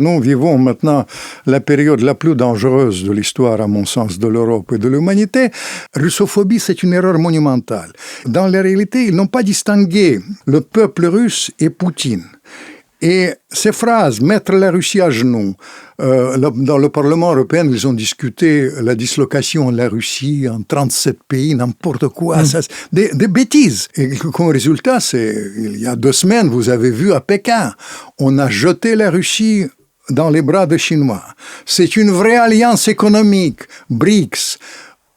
Nous vivons maintenant la période la plus dangereuse de l'histoire, à mon sens, de l'Europe et de l'humanité. Russophobie, c'est une erreur monumentale. Dans la réalité, ils n'ont pas distingué le peuple russe et Poutine. Et ces phrases, mettre la Russie à genoux, dans le Parlement européen, ils ont discuté la dislocation de la Russie en 37 pays, n'importe quoi, ça, des bêtises. Et comme résultat, il y a 2 semaines, vous avez vu à Pékin, on a jeté la Russie dans les bras des Chinois. C'est une vraie alliance économique, BRICS.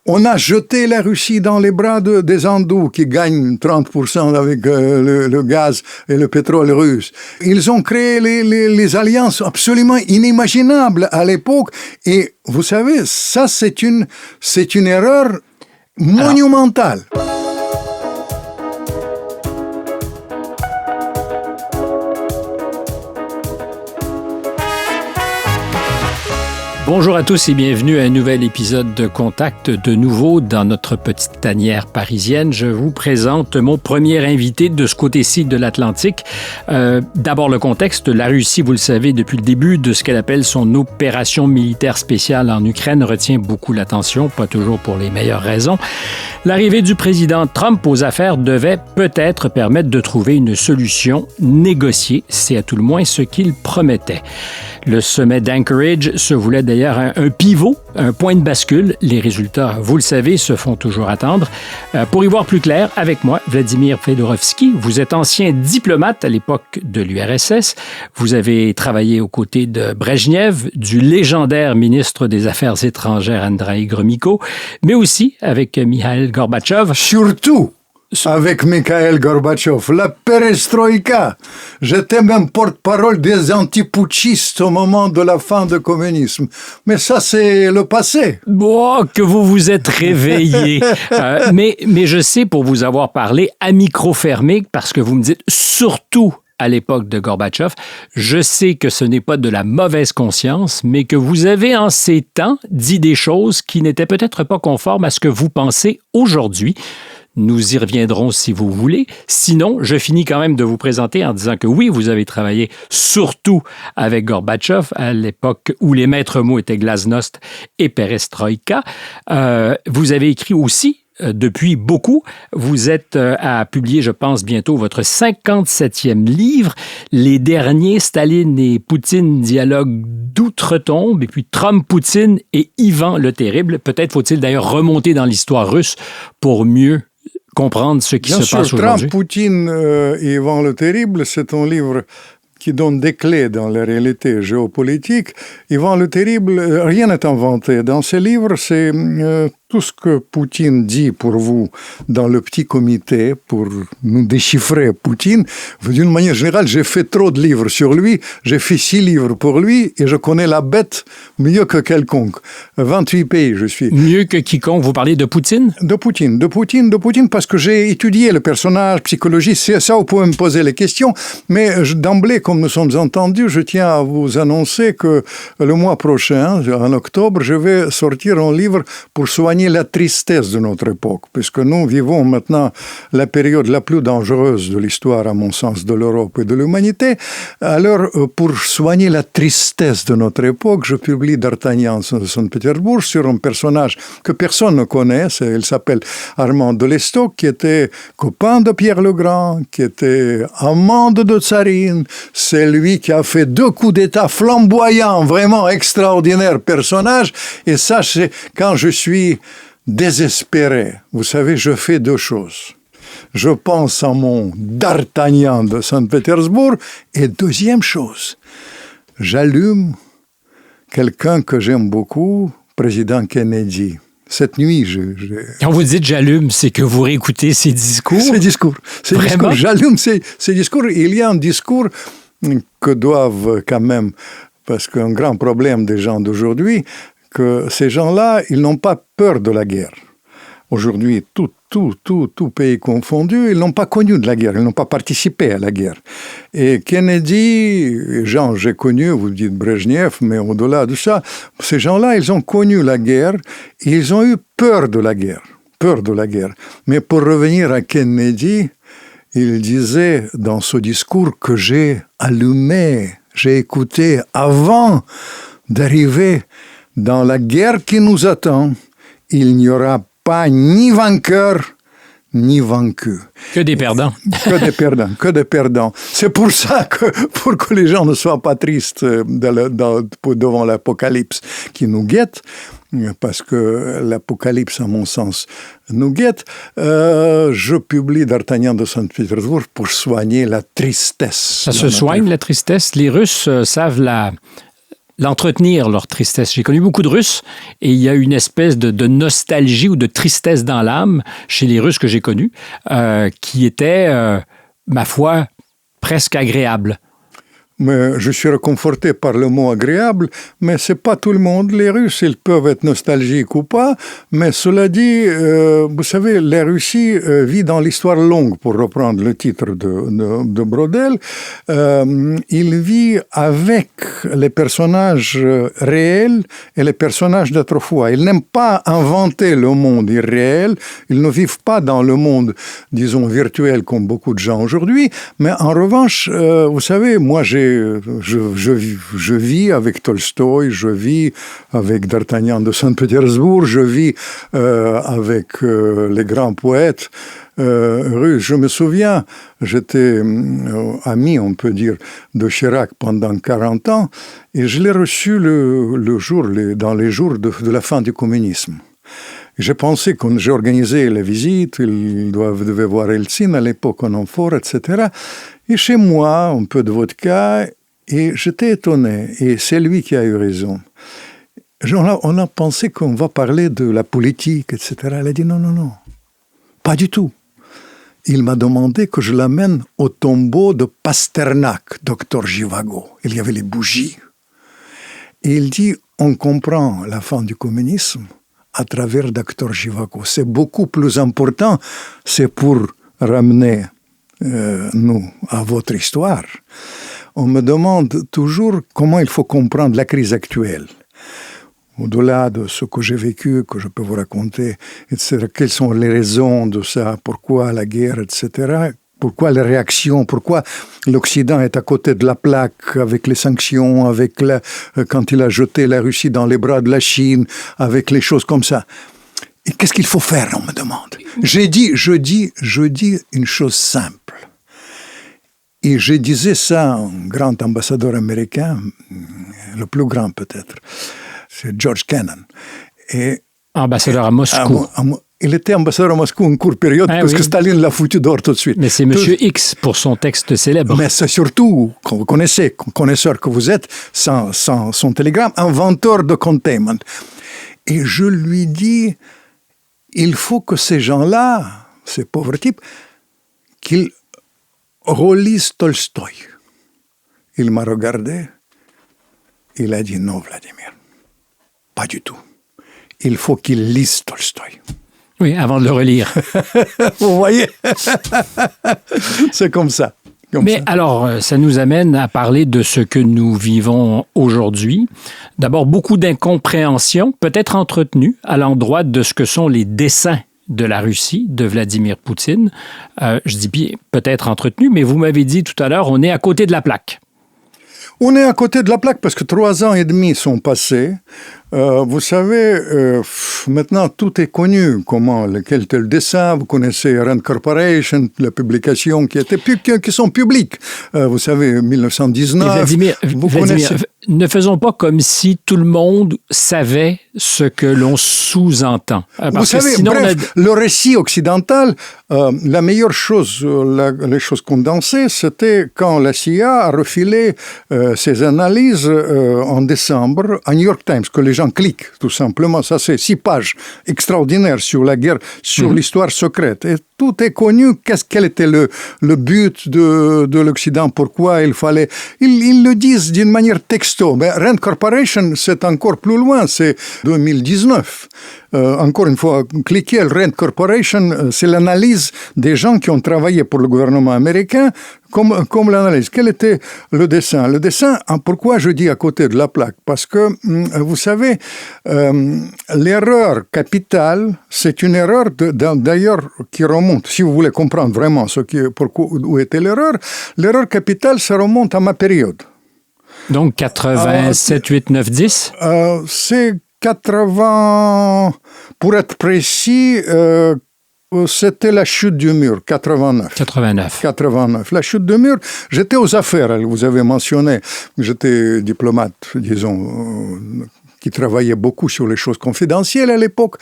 On a jeté la Russie dans les bras des hindous qui gagnent 30% avec le gaz et le pétrole russe. Ils ont créé les alliances absolument inimaginables à l'époque. Et vous savez, ça c'est une erreur monumentale. Bonjour à tous et bienvenue à un nouvel épisode de Contact. De nouveau dans notre petite tanière parisienne, je vous présente mon premier invité de ce côté-ci de l'Atlantique. D'abord le contexte. La Russie, vous le savez, depuis le début de ce qu'elle appelle son opération militaire spéciale en Ukraine, retient beaucoup l'attention, pas toujours pour les meilleures raisons. L'arrivée du président Trump aux affaires devait peut-être permettre de trouver une solution négociée. C'est à tout le moins ce qu'il promettait. Le sommet d'Anchorage se voulait d'ailleurs un pivot, un point de bascule. Les résultats, vous le savez, se font toujours attendre. Pour y voir plus clair, avec moi, Vladimir Fedorovski. Vous êtes ancien diplomate à l'époque de l'URSS. Vous avez travaillé aux côtés de Brejnev, du légendaire ministre des Affaires étrangères Andreï Gromyko, mais aussi avec Mikhail Gorbatchev. Surtout avec Mikhail Gorbatchev, la perestroïka. J'étais même porte-parole des antiputschistes au moment de la fin du communisme. Mais ça, c'est le passé. Bon, que vous vous êtes réveillé. Mais je sais, pour vous avoir parlé à micro fermé, parce que vous me dites surtout à l'époque de Gorbatchev, je sais que ce n'est pas de la mauvaise conscience, mais que vous avez en ces temps dit des choses qui n'étaient peut-être pas conformes à ce que vous pensez aujourd'hui. Nous y reviendrons si vous voulez. Sinon, je finis quand même de vous présenter en disant que oui, vous avez travaillé surtout avec Gorbatchev à l'époque où les maîtres mots étaient glasnost et perestroïka. Vous avez écrit aussi depuis beaucoup. Vous êtes à publier, je pense, bientôt votre 57e livre, Les derniers Staline et Poutine, dialogue d'outre-tombe, et puis Trump, Poutine et Ivan le Terrible. Peut-être faut-il d'ailleurs remonter dans l'histoire russe pour mieux comprendre ce qui se passe aujourd'hui. Trump, Poutine et Ivan le Terrible, c'est un livre qui donne des clés dans la réalité géopolitique. Ivan le Terrible, rien n'est inventé. Dans ce livre, c'est tout ce que Poutine dit pour vous dans le petit comité pour nous déchiffrer Poutine. D'une manière générale, j'ai fait trop de livres sur lui. J'ai fait 6 livres pour lui et je connais la bête mieux que quelconque. 28 pays, je suis. Mieux que quiconque. Vous parlez de Poutine? De Poutine, parce que j'ai étudié le personnage, psychologie. C'est ça, vous pouvez me poser les questions. Mais d'emblée, comme nous sommes entendus, je tiens à vous annoncer que le mois prochain, en octobre, je vais sortir un livre pour soigner la tristesse de notre époque, puisque nous vivons maintenant la période la plus dangereuse de l'histoire, à mon sens, de l'Europe et de l'humanité. Alors, pour soigner la tristesse de notre époque, je publie D'Artagnan de Saint-Pétersbourg sur un personnage que personne ne connaît. Il s'appelle Armand de Lestock, qui était copain de Pierre le Grand, qui était amant de Tsarine. C'est lui qui a fait 2 coups d'État flamboyants, vraiment extraordinaire personnage. Et ça, c'est quand je suis désespéré. Vous savez, je fais 2 choses. Je pense à mon D'Artagnan de Saint-Pétersbourg et deuxième chose, j'allume quelqu'un que j'aime beaucoup, président Kennedy. Cette nuit, Quand vous dites « j'allume », c'est que vous réécoutez ses discours? Ses discours. J'allume ses discours. Il y a un discours que doivent quand même, parce qu'un grand problème des gens d'aujourd'hui, que ces gens-là, ils n'ont pas peur de la guerre. Aujourd'hui, tout pays confondu, ils n'ont pas connu de la guerre, ils n'ont pas participé à la guerre. Et Kennedy, gens j'ai connu, vous dites Brejnev, mais au-delà de ça, ces gens-là, ils ont connu la guerre et ils ont eu peur de la guerre. Mais pour revenir à Kennedy, il disait dans ce discours que j'ai allumé J'ai écouté avant d'arriver dans la guerre qui nous attend. Il n'y aura pas ni vainqueur, ni vaincu. Que des perdants. Que des perdants. C'est pour ça que, pour que les gens ne soient pas tristes devant l'apocalypse qui nous guette, parce que l'apocalypse, à mon sens, nous guette, je publie D'Artagnan de Saint-Pétersbourg pour soigner la tristesse. Ça se soigne, la tristesse? Les Russes savent l'entretenir, leur tristesse. J'ai connu beaucoup de Russes et il y a une espèce de nostalgie ou de tristesse dans l'âme chez les Russes que j'ai connus qui était, ma foi, presque agréable. Mais je suis réconforté par le mot agréable, mais c'est pas tout le monde. Les Russes, ils peuvent être nostalgiques ou pas, mais cela dit, vous savez, la Russie vit dans l'histoire longue, pour reprendre le titre de Brodel. Il vit avec les personnages réels et les personnages d'autrefois. Ils n'aiment pas inventer le monde irréel, ils ne vivent pas dans le monde, disons, virtuel comme beaucoup de gens aujourd'hui, mais en revanche, vous savez, moi je vis avec Tolstoï, je vis avec D'Artagnan de Saint-Pétersbourg, je vis avec les grands poètes russes. Je me souviens, j'étais ami, on peut dire, de Chirac pendant 40 ans, et je l'ai reçu dans les jours de la fin du communisme. J'ai pensé, quand j'ai organisé la visite, ils devaient voir Eltsine à l'époque en amphore, etc. Et chez moi, un peu de vodka, et j'étais étonné. Et c'est lui qui a eu raison. On a pensé qu'on va parler de la politique, etc. Elle a dit non, pas du tout. Il m'a demandé que je l'amène au tombeau de Pasternak, docteur Givago. Il y avait les bougies. Et il dit, on comprend la fin du communisme à travers Dr. Givago. C'est beaucoup plus important, c'est pour ramener nous à votre histoire. On me demande toujours comment il faut comprendre la crise actuelle. Au-delà de ce que j'ai vécu, que je peux vous raconter, etc., quelles sont les raisons de ça, pourquoi la guerre, etc., pourquoi les réactions, pourquoi l'Occident est à côté de la plaque avec les sanctions, quand il a jeté la Russie dans les bras de la Chine, avec les choses comme ça. Et qu'est-ce qu'il faut faire, on me demande. Je dis une chose simple. Et je disais ça à un grand ambassadeur américain, le plus grand peut-être, c'est George Kennan. Ambassadeur à Moscou. Il était ambassadeur à Moscou une courte période parce que Staline l'a foutu dehors tout de suite. Mais c'est M. X pour son texte célèbre. Mais c'est surtout, quand vous connaissez, connaisseur que vous êtes, son télégramme, inventeur de containment. Et je lui dis, il faut que ces gens-là, ces pauvres types, qu'ils relisent Tolstoï. Il m'a regardé, il a dit non, Vladimir, pas du tout. Il faut qu'ils lisent Tolstoï. Oui, avant de le relire. Vous voyez? C'est comme ça. Alors, ça nous amène à parler de ce que nous vivons aujourd'hui. D'abord, beaucoup d'incompréhension, peut-être entretenue, à l'endroit de ce que sont les desseins de la Russie, de Vladimir Poutine. Je dis bien peut-être entretenu, mais vous m'avez dit tout à l'heure, on est à côté de la plaque. On est à côté de la plaque parce que 3 ans et demi sont passés. Vous savez, maintenant tout est connu. Quel était le dessin? Vous connaissez Rand Corporation, la publication qui sont publiques. Vous savez, 1919. Vladimir, ne faisons pas comme si tout le monde savait ce que l'on sous-entend. Vous savez, le récit occidental, la meilleure chose, les choses condensées, c'était quand la CIA a refilé ses analyses en décembre à New York Times, que les gens cliquent, tout simplement. Ça, c'est 6 pages extraordinaires sur la guerre, sur l'histoire secrète. Et tout est connu. Quel était le but de l'Occident? Pourquoi il fallait... Ils le disent d'une manière texto. Mais Rand Corporation, c'est encore plus loin. C'est 2019. Encore une fois, cliquez, Rand Corporation, c'est l'analyse des gens qui ont travaillé pour le gouvernement américain comme l'analyse. Quel était le dessin? Le dessin, pourquoi je dis à côté de la plaque? Parce que, vous savez, l'erreur capitale, c'est une erreur d'ailleurs qui remonte, si vous voulez comprendre vraiment où était l'erreur capitale, ça remonte à ma période. Donc 87, 8, 9, 10? C'est 80, pour être précis, c'était la chute du mur, 89. 89. La chute du mur, j'étais aux affaires, vous avez mentionné, j'étais diplomate, disons, qui travaillait beaucoup sur les choses confidentielles à l'époque.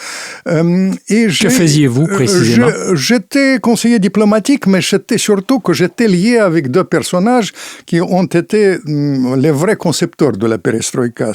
Que faisiez-vous précisément? J'étais conseiller diplomatique, mais c'était surtout que j'étais lié avec deux personnages qui ont été les vrais concepteurs de la perestroïka.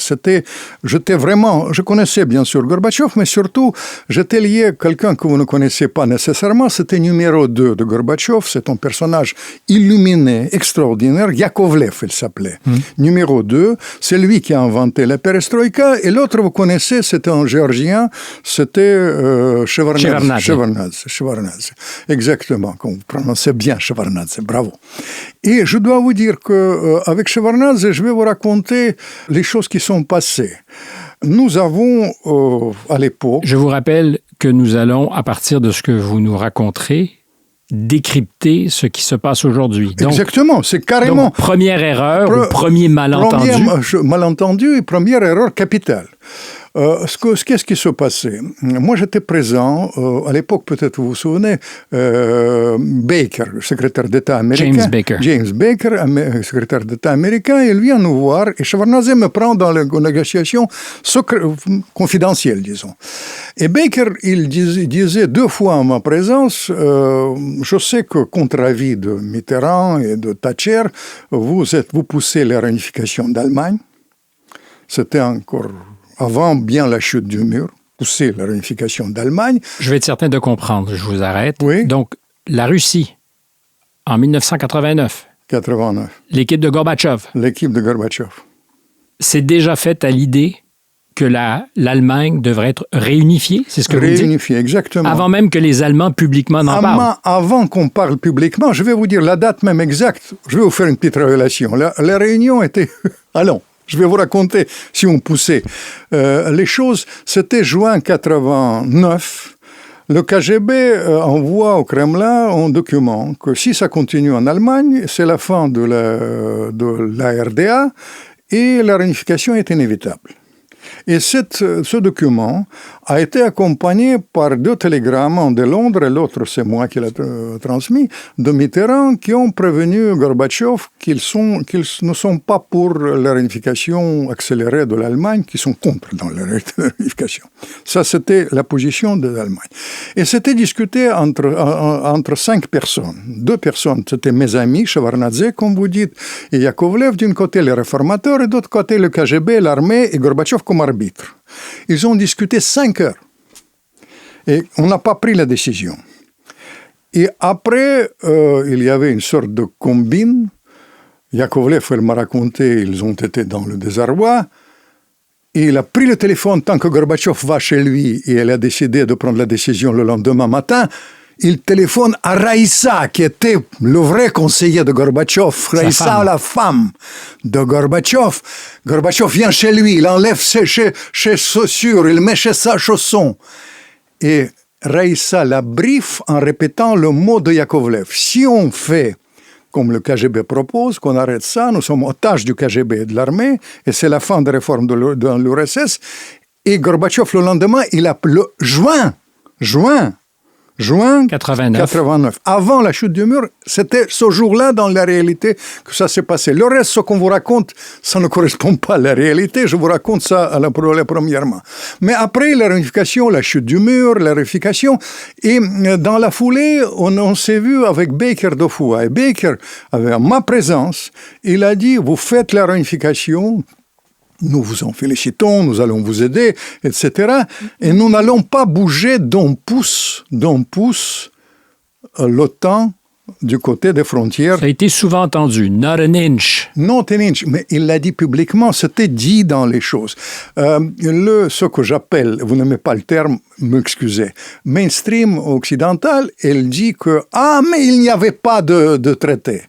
Je connaissais bien sûr Gorbatchev, mais surtout, j'étais lié à quelqu'un que vous ne connaissez pas nécessairement, c'était numéro 2 de Gorbatchev, c'est un personnage illuminé, extraordinaire, Yakovlev, il s'appelait. Numéro 2, c'est lui qui a inventé la perestroïka. Et l'autre, vous connaissez, c'était un Géorgien, c'était Shevardnadze. Exactement, vous prononcez bien Shevardnadze, bravo. Et je dois vous dire qu'avec Shevardnadze, je vais vous raconter les choses qui sont passées. Nous avons, à l'époque... Je vous rappelle que nous allons, à partir de ce que vous nous raconterez, décrypter ce qui se passe aujourd'hui. Exactement, c'est carrément... Donc, première erreur ou premier malentendu? Premier malentendu et première erreur capitale. Qu'est-ce qui se passait? Moi, j'étais présent, à l'époque, peut-être vous vous souvenez, Baker, secrétaire d'État américain. James Baker, secrétaire d'État américain, il vient nous voir et Shevardnadze me prend dans les négociations confidentielles, disons. Et Baker, il disait 2 fois en ma présence, je sais que contre avis de Mitterrand et de Thatcher, vous poussez la réunification d'Allemagne. C'était encore... avant bien la chute du mur, pousser la réunification d'Allemagne. Je vais être certain de comprendre, je vous arrête. Oui. Donc, la Russie, en 1989. 89. L'équipe de Gorbatchev. C'est déjà fait à l'idée que l'Allemagne devrait être réunifiée, c'est ce que vous dites? Réunifiée, exactement. Avant même que les Allemands publiquement n'en parlent. Avant qu'on parle publiquement, je vais vous dire la date même exacte. Je vais vous faire une petite révélation. La réunion était... Allons. Je vais vous raconter, si on poussait les choses, c'était juin 89. Le KGB envoie au Kremlin un document que si ça continue en Allemagne, c'est la fin de la RDA et la réunification est inévitable. Et ce document a été accompagné par 2 télégrammes, un de Londres et l'autre, c'est moi qui l'ai transmis, de Mitterrand, qui ont prévenu Gorbatchev qu'ils ne sont pas pour la réunification accélérée de l'Allemagne, qu'ils sont contre dans la réunification. Ça, c'était la position de l'Allemagne. Et c'était discuté entre 5 personnes. 2 personnes, c'était mes amis, Shevardnadze, comme vous dites, et Yakovlev, d'un côté les réformateurs, et d'autre côté le KGB, l'armée et Gorbatchev comme arbitre. Ils ont discuté 5 heures. Et on n'a pas pris la décision. Et après, il y avait une sorte de combine. Yakovlev, elle m'a raconté, ils ont été dans le désarroi. Et il a pris le téléphone tant que Gorbatchev va chez lui et elle a décidé de prendre la décision le lendemain matin. Il téléphone à Raïssa, qui était le vrai conseiller de Gorbatchev. Raïssa, la femme de Gorbatchev. Gorbatchev vient chez lui, il enlève ses chaussures, il met ses chaussons. Et Raïssa la briefe en répétant le mot de Yakovlev. Si on fait comme le KGB propose, qu'on arrête ça, nous sommes otages du KGB et de l'armée, et c'est la fin des réformes de l'URSS. Et Gorbatchev, le lendemain, il a Juin 89. Avant la chute du mur, c'était ce jour-là dans la réalité que ça s'est passé. Le reste, ce qu'on vous raconte, ça ne correspond pas à la réalité. Je vous raconte ça premièrement. Mais après la réunification, la chute du mur, la réunification, et dans la foulée, on s'est vu avec Baker 2 fois. Et Baker, avec ma présence, il a dit, vous faites la réunification, nous vous en félicitons, nous allons vous aider, etc. Et nous n'allons pas bouger d'un pouce l'OTAN du côté des frontières. Ça a été souvent entendu, not an inch. Not an inch, mais il l'a dit publiquement, c'était dit dans les choses. Ce que j'appelle, vous n'aimez pas le terme, m'excusez, mainstream occidental, elle dit que, mais il n'y avait pas de traité.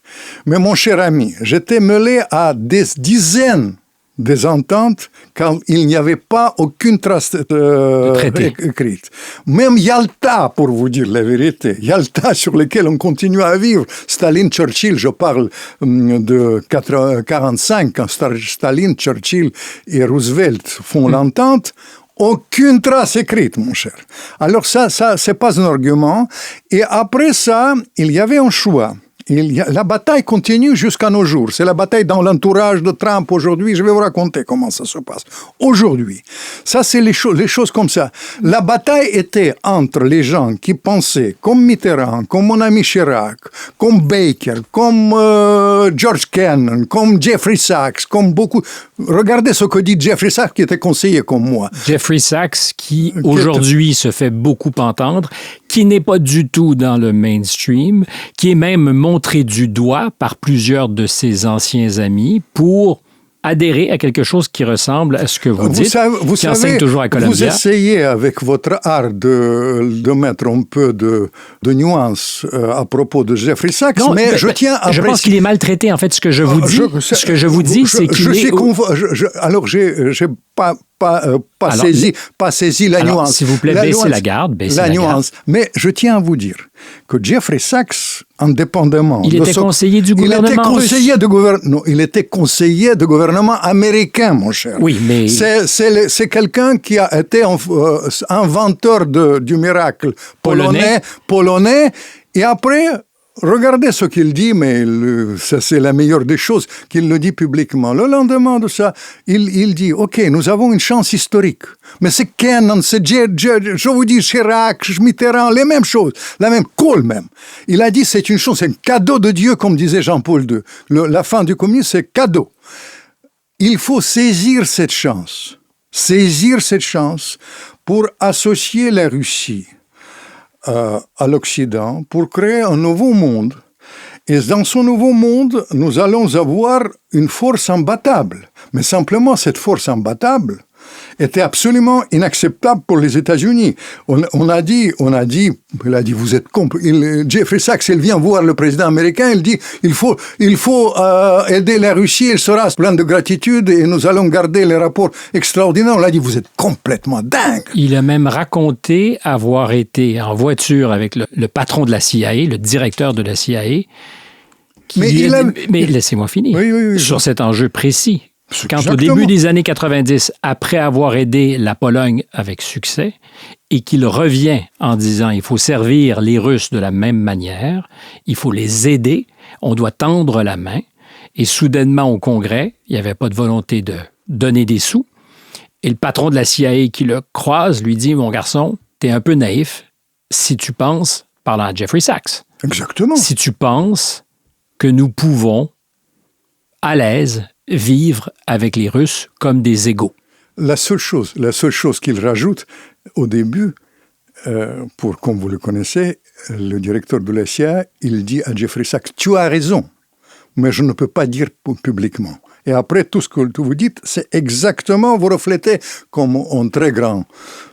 Mais mon cher ami, j'étais mêlé à des dizaines des ententes quand il n'y avait pas aucune trace écrite. Même Yalta, pour vous dire la vérité, Yalta sur lequel on continue à vivre, Staline, Churchill, je parle de 1945, quand Staline, Churchill et Roosevelt font l'entente, aucune trace écrite, mon cher. Alors ça, c'est pas un argument. Et après ça, il y avait un choix. La bataille continue jusqu'à nos jours. C'est la bataille dans l'entourage de Trump aujourd'hui. Je vais vous raconter comment ça se passe. Aujourd'hui, ça c'est les choses comme ça. La bataille était entre les gens qui pensaient comme Mitterrand, comme mon ami Chirac, comme Baker, comme George Kennan, comme Jeffrey Sachs, comme beaucoup. Regardez ce que dit Jeffrey Sachs qui était conseiller comme moi. Jeffrey Sachs qui aujourd'hui se fait beaucoup entendre, qui n'est pas du tout dans le mainstream, qui est même montré du doigt par plusieurs de ses anciens amis pour adhérer à quelque chose qui ressemble à ce que vous dites, qui enseigne toujours à Columbia. Vous essayez avec votre art de mettre un peu de nuance à propos de Jeffrey Sachs, non, mais je tiens à je pense qu'il est maltraité. En fait, ce que je vous dis, c'est qu'il est... Alors, j'ai pas saisi la nuance. S'il vous plaît, baissez la garde, baissez la nuance. Garde. Mais je tiens à vous dire que Jeffrey Sachs, indépendamment... Il était conseiller du gouvernement russe. Il était conseiller de gouvernement américain, mon cher. Oui, mais... C'est quelqu'un qui a été inventeur du miracle polonais. Et après... Regardez ce qu'il dit, mais ça c'est la meilleure des choses, qu'il le dit publiquement. Le lendemain de ça, il dit, OK, nous avons une chance historique. Mais c'est Kennan, c'est je vous dis, Chirac, Mitterrand, les mêmes choses, la même Kohl même. Il a dit, c'est une chance, c'est un cadeau de Dieu, comme disait Jean-Paul II. La fin du communisme, c'est cadeau. Il faut saisir cette chance pour associer la Russie à l'Occident pour créer un nouveau monde. Et dans ce nouveau monde, nous allons avoir une force imbattable. Mais simplement, cette force imbattable était absolument inacceptable pour les États-Unis. Il a dit, vous êtes Jeffrey Sachs, il vient voir le président américain, il dit, il faut aider la Russie, elle sera pleine de gratitude et nous allons garder les rapports extraordinaires. On a dit, vous êtes complètement dingue. Il a même raconté avoir été en voiture avec le patron de la CIA, le directeur de la CIA, mais laissez-moi finir, oui. sur cet enjeu précis. Quand au début des années 90, après avoir aidé la Pologne avec succès, et qu'il revient en disant il faut servir les Russes de la même manière, il faut les aider, on doit tendre la main, et soudainement au Congrès, il n'y avait pas de volonté de donner des sous, et le patron de la CIA qui le croise lui dit « Mon garçon, t'es un peu naïf si tu penses, parlant à Jeffrey Sachs, exactement. Si tu penses que nous pouvons, à l'aise, vivre avec les Russes comme des égaux. » La seule chose qu'il rajoute au début, comme vous le connaissez, le directeur de la CIA, il dit à Jeffrey Sachs, tu as raison, mais je ne peux pas dire publiquement. Et après, tout ce que vous dites, c'est exactement, vous reflétez comme un très grand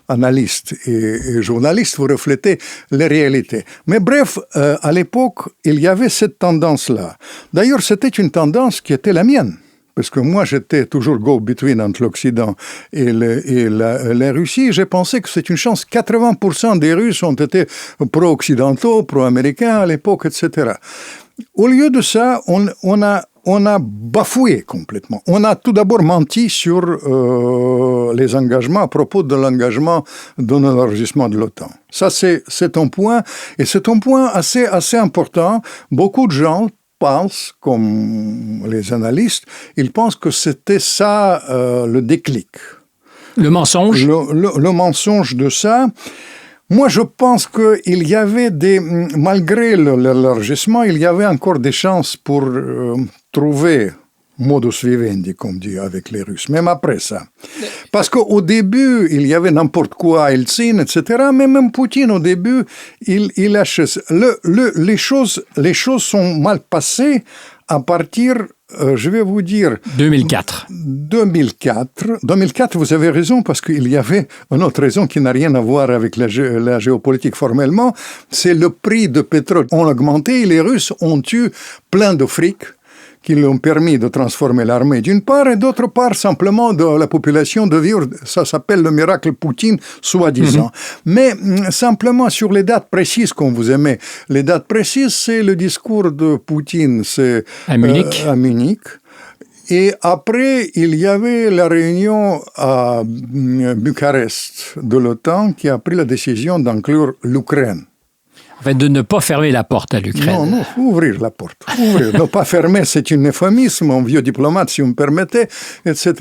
analyste et journaliste, vous reflétez les réalités. Mais bref, à l'époque, il y avait cette tendance-là. D'ailleurs, c'était une tendance qui était la mienne. Parce que moi, j'étais toujours go-between entre l'Occident et la Russie. J'ai pensé que c'est une chance. 80% des Russes ont été pro-occidentaux, pro-américains à l'époque, etc. Au lieu de ça, on a bafoué complètement. On a tout d'abord menti sur les engagements, à propos de l'engagement de l'élargissement de l'OTAN. Ça, c'est un point, et c'est un point assez important. Beaucoup de gens pensent, comme les analystes, ils pensent que c'était ça le déclic. Le mensonge? Le mensonge de ça. Moi, je pense qu'il y avait malgré l'élargissement, il y avait encore des chances pour trouver modus vivendi, comme dit avec les Russes, même après ça. Parce qu'au début, il y avait n'importe quoi, Eltsine, etc., mais même Poutine, au début, il a les choses sont mal passées à partir, je vais vous dire... 2004. 2004, vous avez raison, parce qu'il y avait une autre raison qui n'a rien à voir avec la géopolitique formellement, c'est le prix de pétrole. On a augmenté et les Russes ont eu plein de fric qui l'ont permis de transformer l'armée d'une part, et d'autre part, simplement de la population de vivre, ça s'appelle le miracle Poutine, soi-disant. Mais simplement sur les dates précises qu'on vous aimait, les dates précises, c'est le discours de Poutine, c'est à Munich. À Munich. Et après, il y avait la réunion à Bucarest de l'OTAN qui a pris la décision d'inclure l'Ukraine. Enfin, de ne pas fermer la porte à l'Ukraine. Non, ouvrir la porte. Ouvrir. Ne pas fermer, c'est un euphémisme, un vieux diplomate, si vous me permettez, etc.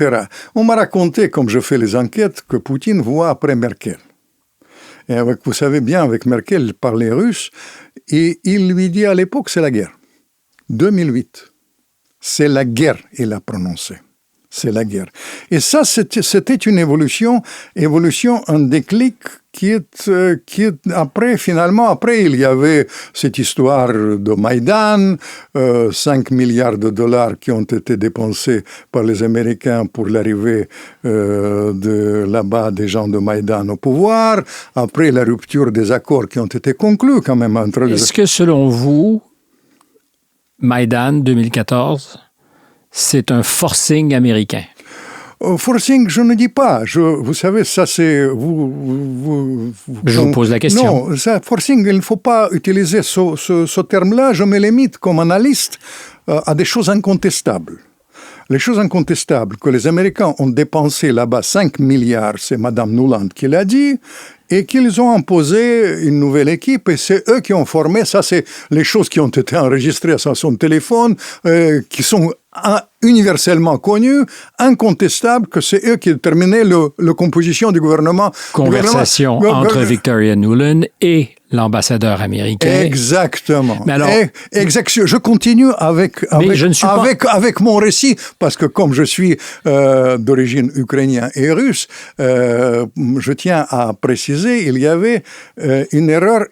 On m'a raconté, comme je fais les enquêtes, que Poutine voit après Merkel. Et avec, vous savez bien, avec Merkel, il parlait russe, et il lui dit à l'époque, c'est la guerre. 2008. C'est la guerre, il a prononcé. C'est la guerre. Et ça, c'était une évolution, un déclic qui est après, il y avait cette histoire de Maïdan, 5 milliards de dollars qui ont été dépensés par les Américains pour l'arrivée de là-bas des gens de Maïdan au pouvoir. Après, la rupture des accords qui ont été conclus quand même entre les... Est-ce que selon vous, Maïdan 2014, c'est un forcing américain? Forcing, je ne dis pas. Vous savez, ça c'est... Je vous pose la question. Non, ça, forcing, il ne faut pas utiliser ce terme-là. Je me limite comme analyste à des choses incontestables. Les choses incontestables que les Américains ont dépensé là-bas 5 milliards, c'est Mme Nuland qui l'a dit, et qu'ils ont imposé une nouvelle équipe, et c'est eux qui ont formé, ça c'est les choses qui ont été enregistrées sur son téléphone, qui sont universellement connues, incontestables, que c'est eux qui déterminaient la composition du gouvernement. Conversation entre Victoria Nuland et l'ambassadeur américain. Exactement. Mais alors, je continue avec mon récit, parce que comme je suis d'origine ukrainienne et russe, je tiens à préciser, il y avait une erreur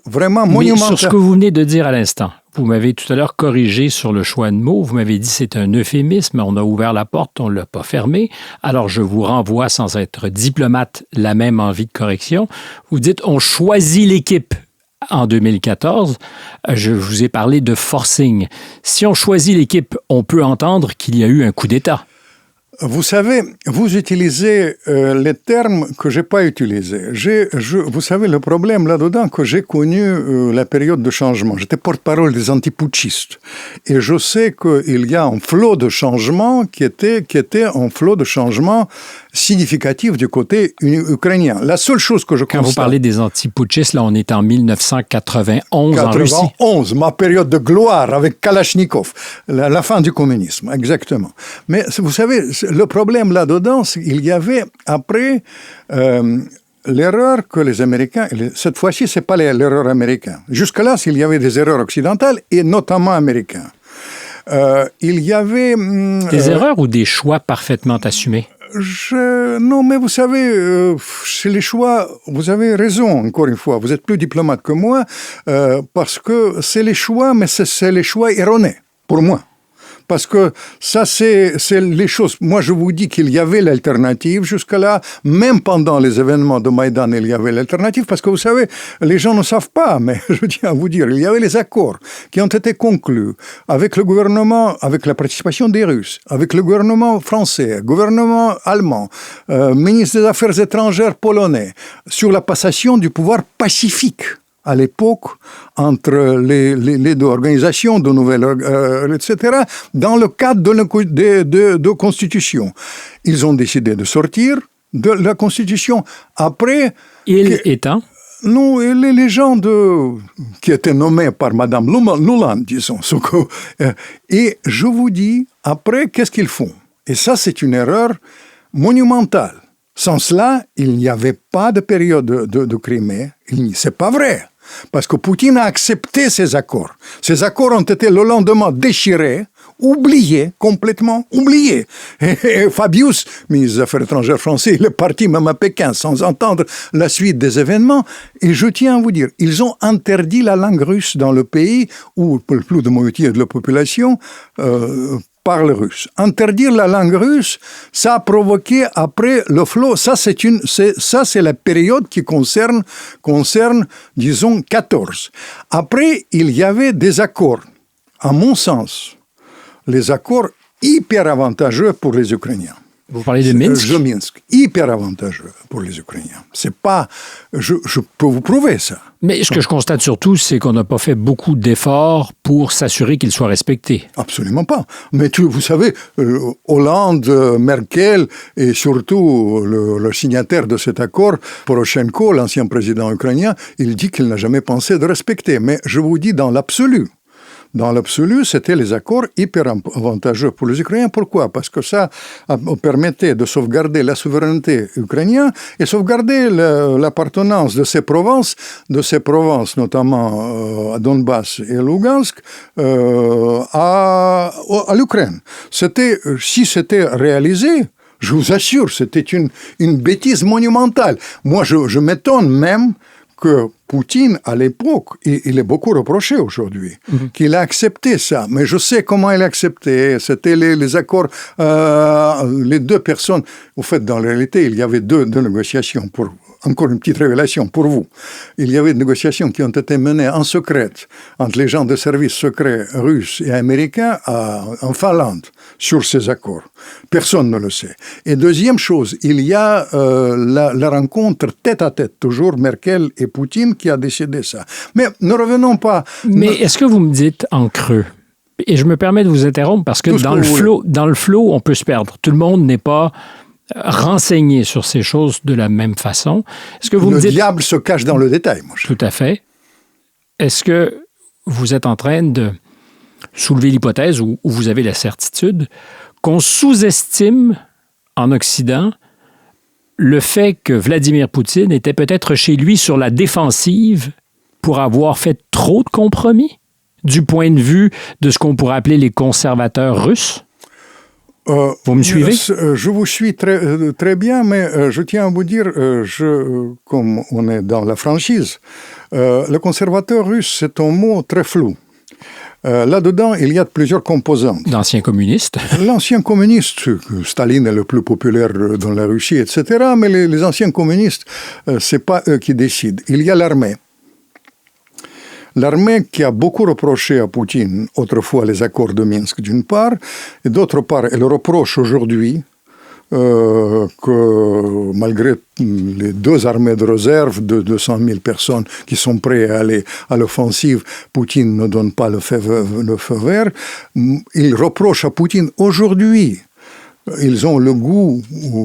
vraiment monumentale. Mais sur ce que vous venez de dire à l'instant, vous m'avez tout à l'heure corrigé sur le choix de mots. Vous m'avez dit c'est un euphémisme. On a ouvert la porte, on ne l'a pas fermée. Alors, je vous renvoie, sans être diplomate, la même envie de correction. Vous dites on choisit l'équipe en 2014. Je vous ai parlé de forcing. Si on choisit l'équipe, on peut entendre qu'il y a eu un coup d'État. Vous savez, vous utilisez les termes que je n'ai pas utilisés. Vous savez, le problème là-dedans, que j'ai connu la période de changement. J'étais porte-parole des antiputschistes. Et je sais qu'il y a un flot de changement qui était un flot de changement significatif du côté ukrainien. La seule chose que je constate... Quand vous parlez des antiputschistes, là, on est en 1991 en Russie. 91, ma période de gloire avec Kalachnikov, la fin du communisme, exactement. Mais vous savez, le problème là-dedans, c'est qu'il y avait après l'erreur que les Américains... Cette fois-ci, ce n'est pas l'erreur américaine. Jusque-là, il y avait des erreurs occidentales et notamment américaines. Il y avait... des erreurs ou des choix parfaitement assumés? Non, mais vous savez, c'est les choix, vous avez raison, encore une fois, vous êtes plus diplomate que moi, parce que c'est les choix, mais c'est les choix erronés, pour moi. Parce que ça, c'est les choses. Moi, je vous dis qu'il y avait l'alternative jusque-là. Même pendant les événements de Maïdan, il y avait l'alternative. Parce que vous savez, les gens ne savent pas, mais je tiens à vous dire, il y avait les accords qui ont été conclus avec le gouvernement, avec la participation des Russes, avec le gouvernement français, gouvernement allemand, ministre des Affaires étrangères polonais, sur la passation du pouvoir pacifique à l'époque, entre les deux organisations de nouvelles, etc., dans le cadre de constitution. Ils ont décidé de sortir de la constitution. Après... étant Non, les gens qui étaient nommés par Mme Nuland, disons. Et je vous dis, après, qu'est-ce qu'ils font? Et ça, c'est une erreur monumentale. Sans cela, il n'y avait pas de période de Crimée. C'est pas vrai. Parce que Poutine a accepté ces accords. Ces accords ont été le lendemain déchirés, oubliés, complètement oubliés. Et Fabius, ministre des Affaires étrangères français, il est parti même à Pékin sans entendre la suite des événements. Et je tiens à vous dire, ils ont interdit la langue russe dans le pays où plus de moitié de la population parle russe. Interdire la langue russe, ça a provoqué après le flot. Ça, c'est la période qui concerne, disons, 14. Après, il y avait des accords, à mon sens, les accords hyper avantageux pour les Ukrainiens. Vous parlez de Minsk? De Minsk, hyper avantageux pour les Ukrainiens. C'est pas, je peux vous prouver ça. Mais ce que je constate surtout, c'est qu'on n'a pas fait beaucoup d'efforts pour s'assurer qu'ils soient respectés. Absolument pas. Mais vous savez, Hollande, Merkel et surtout le signataire de cet accord, Poroshenko, l'ancien président ukrainien, il dit qu'il n'a jamais pensé de respecter. Mais je vous dis dans l'absolu. Dans l'absolu, c'était les accords hyper avantageux pour les Ukrainiens. Pourquoi? Parce que ça permettait de sauvegarder la souveraineté ukrainienne et sauvegarder l'appartenance de ces provinces notamment à Donbass et à Lugansk, à l'Ukraine. Si c'était réalisé, je vous assure, c'était une bêtise monumentale. Moi, je m'étonne même que Poutine, à l'époque, il est beaucoup reproché aujourd'hui, qu'il a accepté ça. Mais je sais comment il a accepté. C'était les accords, les deux personnes. Au fait, dans la réalité, il y avait deux négociations. Encore une petite révélation pour vous. Il y avait des négociations qui ont été menées en secret entre les gens de services secrets russes et américains en Finlande sur ces accords. Personne ne le sait. Et deuxième chose, il y a la rencontre tête-à-tête, toujours Merkel et Poutine, qui a décidé ça. Mais ne revenons pas... Mais est-ce que vous me dites en creux? Et je me permets de vous interrompre parce que dans le flow, on peut se perdre. Tout le monde n'est pas renseigné sur ces choses de la même façon. Est-ce que vous me dites... Le diable se cache dans le détail, mon cher. Tout à fait. Est-ce que vous êtes en train de soulever l'hypothèse, ou vous avez la certitude, qu'on sous-estime en Occident le fait que Vladimir Poutine était peut-être chez lui sur la défensive pour avoir fait trop de compromis du point de vue de ce qu'on pourrait appeler les conservateurs russes? Vous me suivez? Je vous suis très bien, mais je tiens à vous dire, comme on est dans la franchise, le conservateur russe, c'est un mot très flou. Là-dedans, il y a plusieurs composantes. L'ancien communiste. L'ancien communiste, Staline est le plus populaire dans la Russie, etc. Mais les anciens communistes, c'est pas eux qui décident. Il y a l'armée. L'armée qui a beaucoup reproché à Poutine autrefois les accords de Minsk d'une part, et d'autre part, elle reproche aujourd'hui que malgré les deux armées de réserve de 200 000 personnes qui sont prêtes à aller à l'offensive, Poutine ne donne pas le feu vert. Il reproche à Poutine aujourd'hui, ils ont le goût...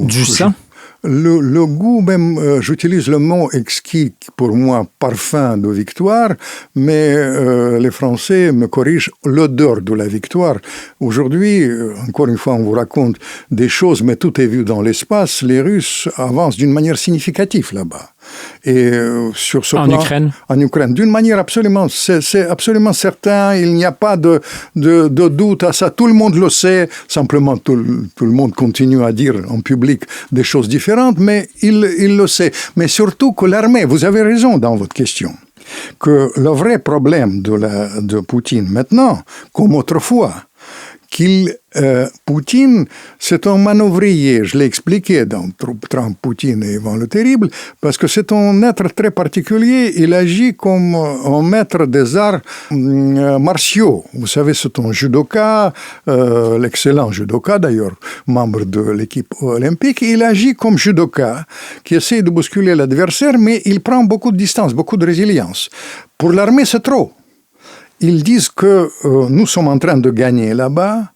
Du sang? Le goût, même, j'utilise le mot exquis, pour moi, parfum de victoire, mais les Français me corrigent, l'odeur de la victoire. Aujourd'hui, encore une fois, on vous raconte des choses, mais tout est vu dans l'espace. Les Russes avancent d'une manière significative là-bas. Et sur ce plan, en Ukraine, d'une manière absolument, c'est absolument certain. Il n'y a pas de doute à ça. Tout le monde le sait. Simplement, tout le monde continue à dire en public des choses différentes, mais il le sait. Mais surtout que l'armée, vous avez raison dans votre question, que le vrai problème de Poutine maintenant, comme autrefois, Poutine, c'est un manœuvrier, je l'ai expliqué dans Trump, Poutine et Ivan le Terrible, parce que c'est un être très particulier, il agit comme un maître des arts martiaux. Vous savez, c'est un judoka, l'excellent judoka d'ailleurs, membre de l'équipe olympique, il agit comme judoka, qui essaie de bousculer l'adversaire, mais il prend beaucoup de distance, beaucoup de résilience. Pour l'armée, c'est trop. Ils disent que nous sommes en train de gagner là-bas,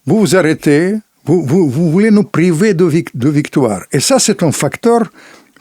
vous vous arrêtez, vous voulez nous priver de victoire. Et ça, c'est un facteur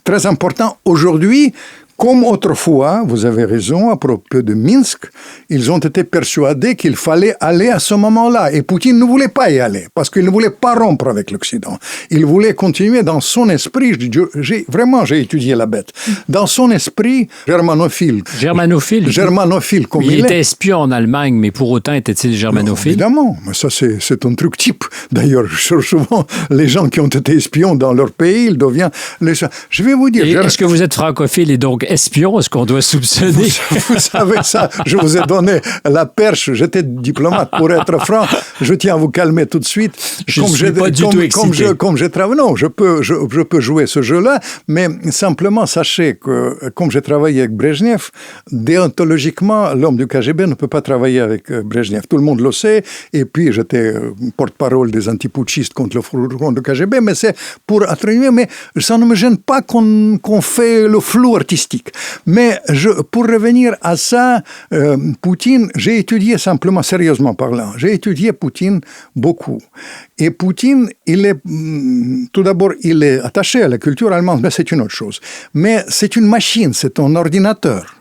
très important aujourd'hui. Comme autrefois, vous avez raison, à propos de Minsk, ils ont été persuadés qu'il fallait aller à ce moment-là. Et Poutine ne voulait pas y aller, parce qu'il ne voulait pas rompre avec l'Occident. Il voulait continuer dans son esprit, j'ai étudié la bête, dans son esprit germanophile. Germanophile, comme il était espion en Allemagne, mais pour autant était-il germanophile? Évidemment, mais ça c'est un truc type. D'ailleurs, souvent, les gens qui ont été espions dans leur pays, ils deviennent... Je vais vous dire... Est-ce que vous êtes francophile et donc espion, est-ce qu'on doit soupçonner? Vous savez ça, je vous ai donné la perche, j'étais diplomate. Pour être franc, je tiens à vous calmer tout de suite. Je ne suis pas du tout excité. Comme j'ai travaillé, non, je peux jouer ce jeu-là, mais simplement sachez que, comme j'ai travaillé avec Brejnev, déontologiquement, l'homme du KGB ne peut pas travailler avec Brejnev. Tout le monde le sait, et puis j'étais porte-parole des antiputschistes contre le KGB, mais c'est pour atténuer, mais ça ne me gêne pas qu'on fait le flou artistique. Mais pour revenir à ça, Poutine, j'ai étudié simplement, sérieusement parlant, j'ai étudié Poutine beaucoup. Et Poutine, tout d'abord, il est attaché à la culture allemande, mais c'est une autre chose. Mais c'est une machine, c'est un ordinateur.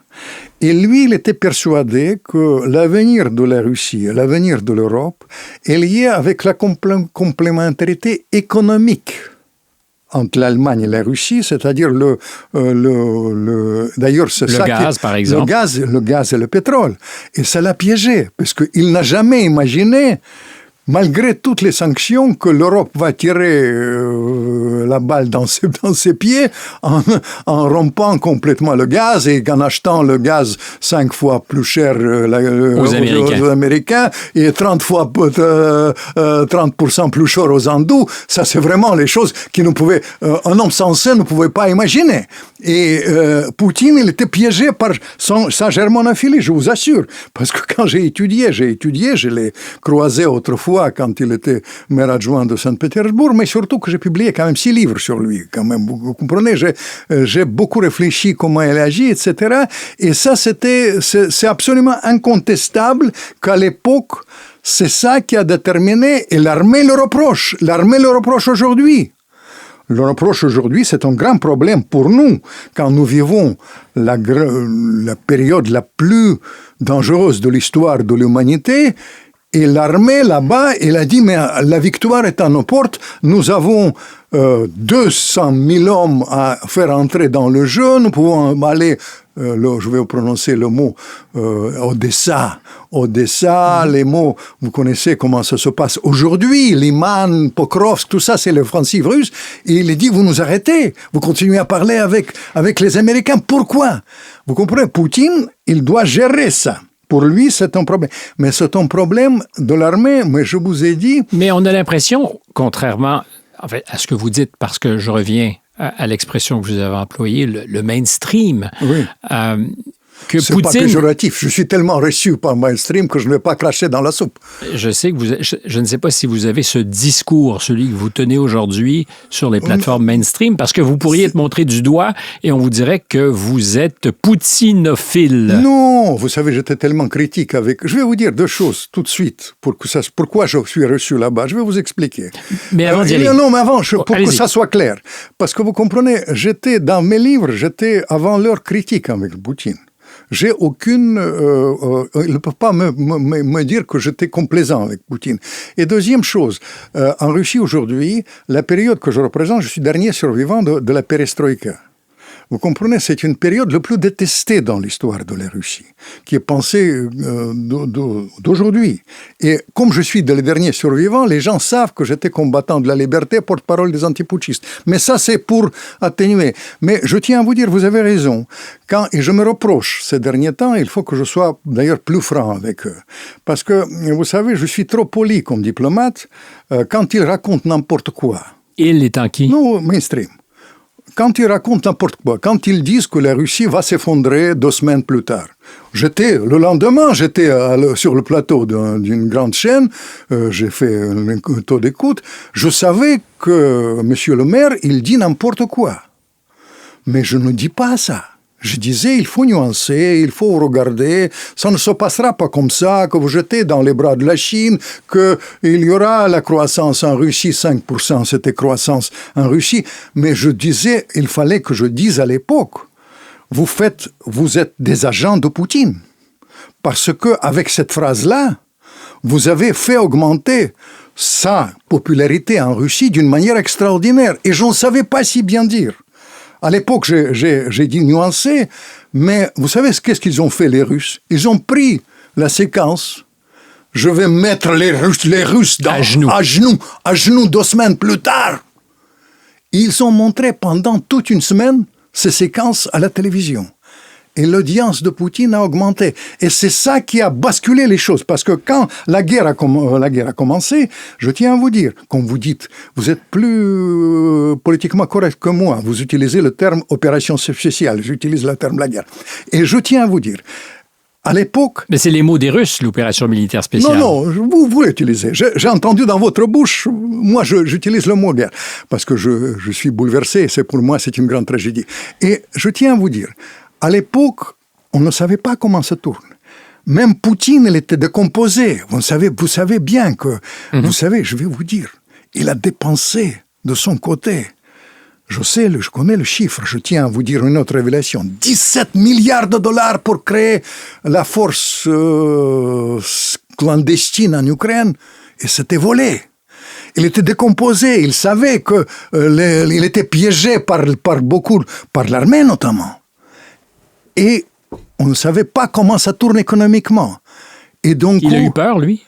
Et lui, il était persuadé que l'avenir de la Russie, l'avenir de l'Europe, est lié avec la complémentarité économique entre l'Allemagne et la Russie, c'est-à-dire d'ailleurs, c'est le ça gaz, par exemple. Le gaz et le pétrole. Et ça l'a piégé, parce qu'il n'a jamais imaginé, malgré toutes les sanctions, que l'Europe va tirer la balle dans ses pieds en rompant complètement le gaz et en achetant le gaz 5 fois plus cher aux Américains et 30% plus cher aux Hindous. Ça, c'est vraiment les choses un homme sensé ne pouvait pas imaginer. Et Poutine, il était piégé par sa germanophilie, je vous assure. Parce que quand j'ai étudié, je l'ai croisé autrefois quand il était maire adjoint de Saint-Pétersbourg, mais surtout que j'ai publié quand même 6 livres sur lui. Quand même, vous comprenez, j'ai beaucoup réfléchi comment il agit, etc. Et ça, c'est absolument incontestable qu'à l'époque, c'est ça qui a déterminé, et l'armée le reproche. L'armée le reproche aujourd'hui. Le reproche aujourd'hui, c'est un grand problème pour nous, quand nous vivons la période la plus dangereuse de l'histoire de l'humanité. Et l'armée, là-bas, elle a dit, mais la victoire est à nos portes. Nous avons 200 000 hommes à faire entrer dans le jeu. Nous pouvons aller, je vais vous prononcer le mot, Odessa. Les mots, vous connaissez comment ça se passe aujourd'hui. Liman, Pokrovsk, tout ça, c'est l'offensive russe. Et il dit, vous nous arrêtez. Vous continuez à parler avec les Américains. Pourquoi? Vous comprenez? Poutine, il doit gérer ça. Pour lui, c'est un problème. Mais c'est un problème de l'armée, mais je vous ai dit... Mais on a l'impression, contrairement à ce que vous dites, parce que je reviens à l'expression que vous avez employée, le mainstream, oui. Que c'est Poutine... pas péjoratif. Je suis tellement reçu par mainstream que je ne vais pas cracher dans la soupe. Je sais que je ne sais pas si vous avez ce discours, celui que vous tenez aujourd'hui sur les plateformes mainstream, parce que vous pourriez être montré du doigt et on vous dirait que vous êtes poutinophile. Non, vous savez, j'étais tellement critique avec... Je vais vous dire 2 choses tout de suite. Pourquoi je suis reçu là-bas. Je vais vous expliquer. Mais avant d'y aller... Non, mais avant, pour que ça soit clair. Parce que vous comprenez, dans mes livres, j'étais avant l'heure critique avec Poutine. J'ai aucune... il ne peut pas me dire que j'étais complaisant avec Poutine. Et deuxième chose, en Russie aujourd'hui, la période que je représente, je suis dernier survivant de la perestroïka. Vous comprenez, c'est une période le plus détestée dans l'histoire de la Russie, qui est pensée d'aujourd'hui. Et comme je suis les derniers survivants, les gens savent que j'étais combattant de la liberté, porte-parole des antiputschistes. Mais ça, c'est pour atténuer. Mais je tiens à vous dire, vous avez raison. Et je me reproche ces derniers temps, il faut que je sois d'ailleurs plus franc avec eux. Parce que, vous savez, je suis trop poli comme diplomate quand ils racontent n'importe quoi. Il étant qui? Non, mainstream. Quand ils racontent n'importe quoi, quand ils disent que la Russie va s'effondrer 2 semaines plus tard. Le lendemain, j'étais sur le plateau d'une grande chaîne, j'ai fait un taux d'écoute, je savais que M. le maire, il dit n'importe quoi. Mais je ne dis pas ça. Je disais, il faut nuancer, il faut regarder, ça ne se passera pas comme ça, que vous jetez dans les bras de la Chine, qu'il y aura la croissance en Russie, 5%, c'était croissance en Russie. Mais je disais, il fallait que je dise à l'époque, vous êtes des agents de Poutine. Parce que avec cette phrase-là, vous avez fait augmenter sa popularité en Russie d'une manière extraordinaire. Et je ne savais pas si bien dire. À l'époque, j'ai dit nuancer, mais vous savez qu'est-ce qu'ils ont fait, les Russes? Ils ont pris la séquence, je vais mettre les Russes à genoux 2 semaines plus tard. Ils ont montré pendant toute une semaine ces séquences à la télévision. Et l'audience de Poutine a augmenté. Et c'est ça qui a basculé les choses. Parce que quand la guerre a commencé, je tiens à vous dire, comme vous dites, vous êtes plus politiquement correct que moi. Vous utilisez le terme opération spéciale. J'utilise le terme la guerre. Et je tiens à vous dire, à l'époque... Mais c'est les mots des Russes, l'opération militaire spéciale. Non, vous l'utilisez. J'ai entendu dans votre bouche, moi j'utilise le mot guerre. Parce que je suis bouleversé. Pour moi, c'est une grande tragédie. Et je tiens à vous dire, à l'époque, on ne savait pas comment ça tourne. Même Poutine, il était décomposé. Vous savez bien que... Vous savez, je vais vous dire, il a dépensé de son côté. Je connais le chiffre. Je tiens à vous dire une autre révélation. 17 milliards de dollars pour créer la force clandestine en Ukraine. Et c'était volé. Il était décomposé. Il savait qu'il était piégé par beaucoup, par l'armée notamment. Et on ne savait pas comment ça tourne économiquement. Et donc, il a eu peur, lui?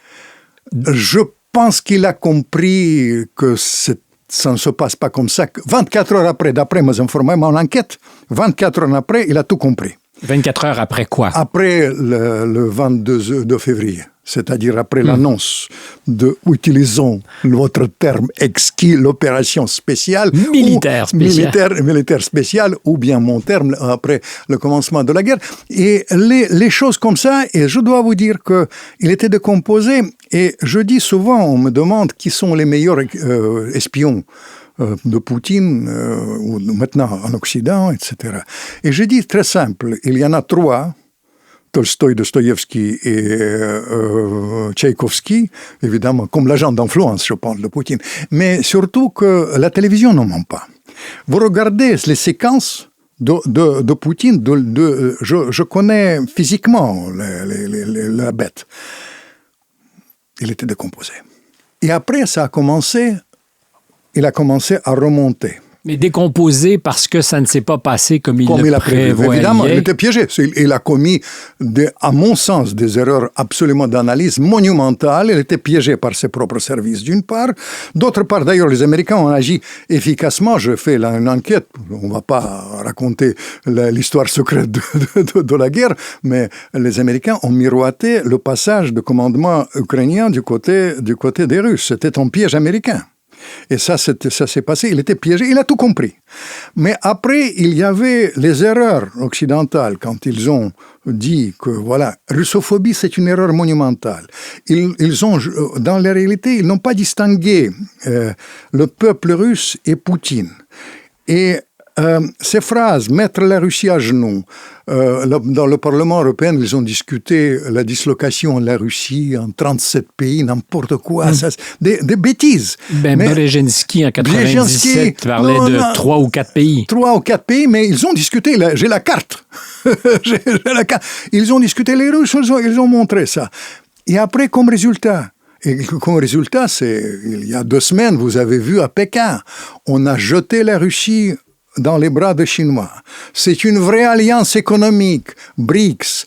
Je pense qu'il a compris que ça ne se passe pas comme ça. 24 heures après, d'après mes informations, mon enquête, 24 heures après, il a tout compris. 24 heures après quoi? Après le 22 de février. C'est-à-dire après l'annonce utilisons votre terme exquis, l'opération spéciale. Militaire spéciale, ou bien mon terme après le commencement de la guerre. Et les choses comme ça, et je dois vous dire qu'il était décomposé. Et je dis souvent, on me demande qui sont les meilleurs espions de Poutine, ou maintenant en Occident, etc. Et je dis très simple, il y en a 3, Tolstoï, Dostoïevski et Tchaïkovski, évidemment, comme l'agent d'influence, je parle de Poutine. Mais surtout que la télévision ne ment pas. Vous regardez les séquences de Poutine, je connais physiquement la bête. Il était décomposé. Et après, il a commencé à remonter. Mais décomposé parce que ça ne s'est pas passé comme il le prévoyait. Évidemment, il était piégé. Il a commis, à mon sens, des erreurs absolument d'analyse monumentales. Il était piégé par ses propres services, d'une part. D'autre part, d'ailleurs, les Américains ont agi efficacement. Je fais une enquête. On ne va pas raconter l'histoire secrète de la guerre, mais les Américains ont miroité le passage de commandement ukrainien du côté des Russes. C'était un piège américain. Et ça s'est passé, il était piégé, il a tout compris. Mais après, il y avait les erreurs occidentales quand ils ont dit que, voilà, russophobie, c'est une erreur monumentale. Ils ont, dans la réalité, ils n'ont pas distingué le peuple russe et Poutine. Et ces phrases, mettre la Russie à genoux, dans le Parlement européen, ils ont discuté la dislocation de la Russie en 37 pays, n'importe quoi, des bêtises. Brzezinski, en 1997, parlait de 3 ou 4 pays. 3 ou 4 pays, mais ils ont discuté, j'ai la carte. Ils ont discuté, les Russes, ils ont montré ça. Et après, comme résultat, il y a 2 semaines, vous avez vu à Pékin, on a jeté la Russie dans les bras des Chinois. C'est une vraie alliance économique, BRICS.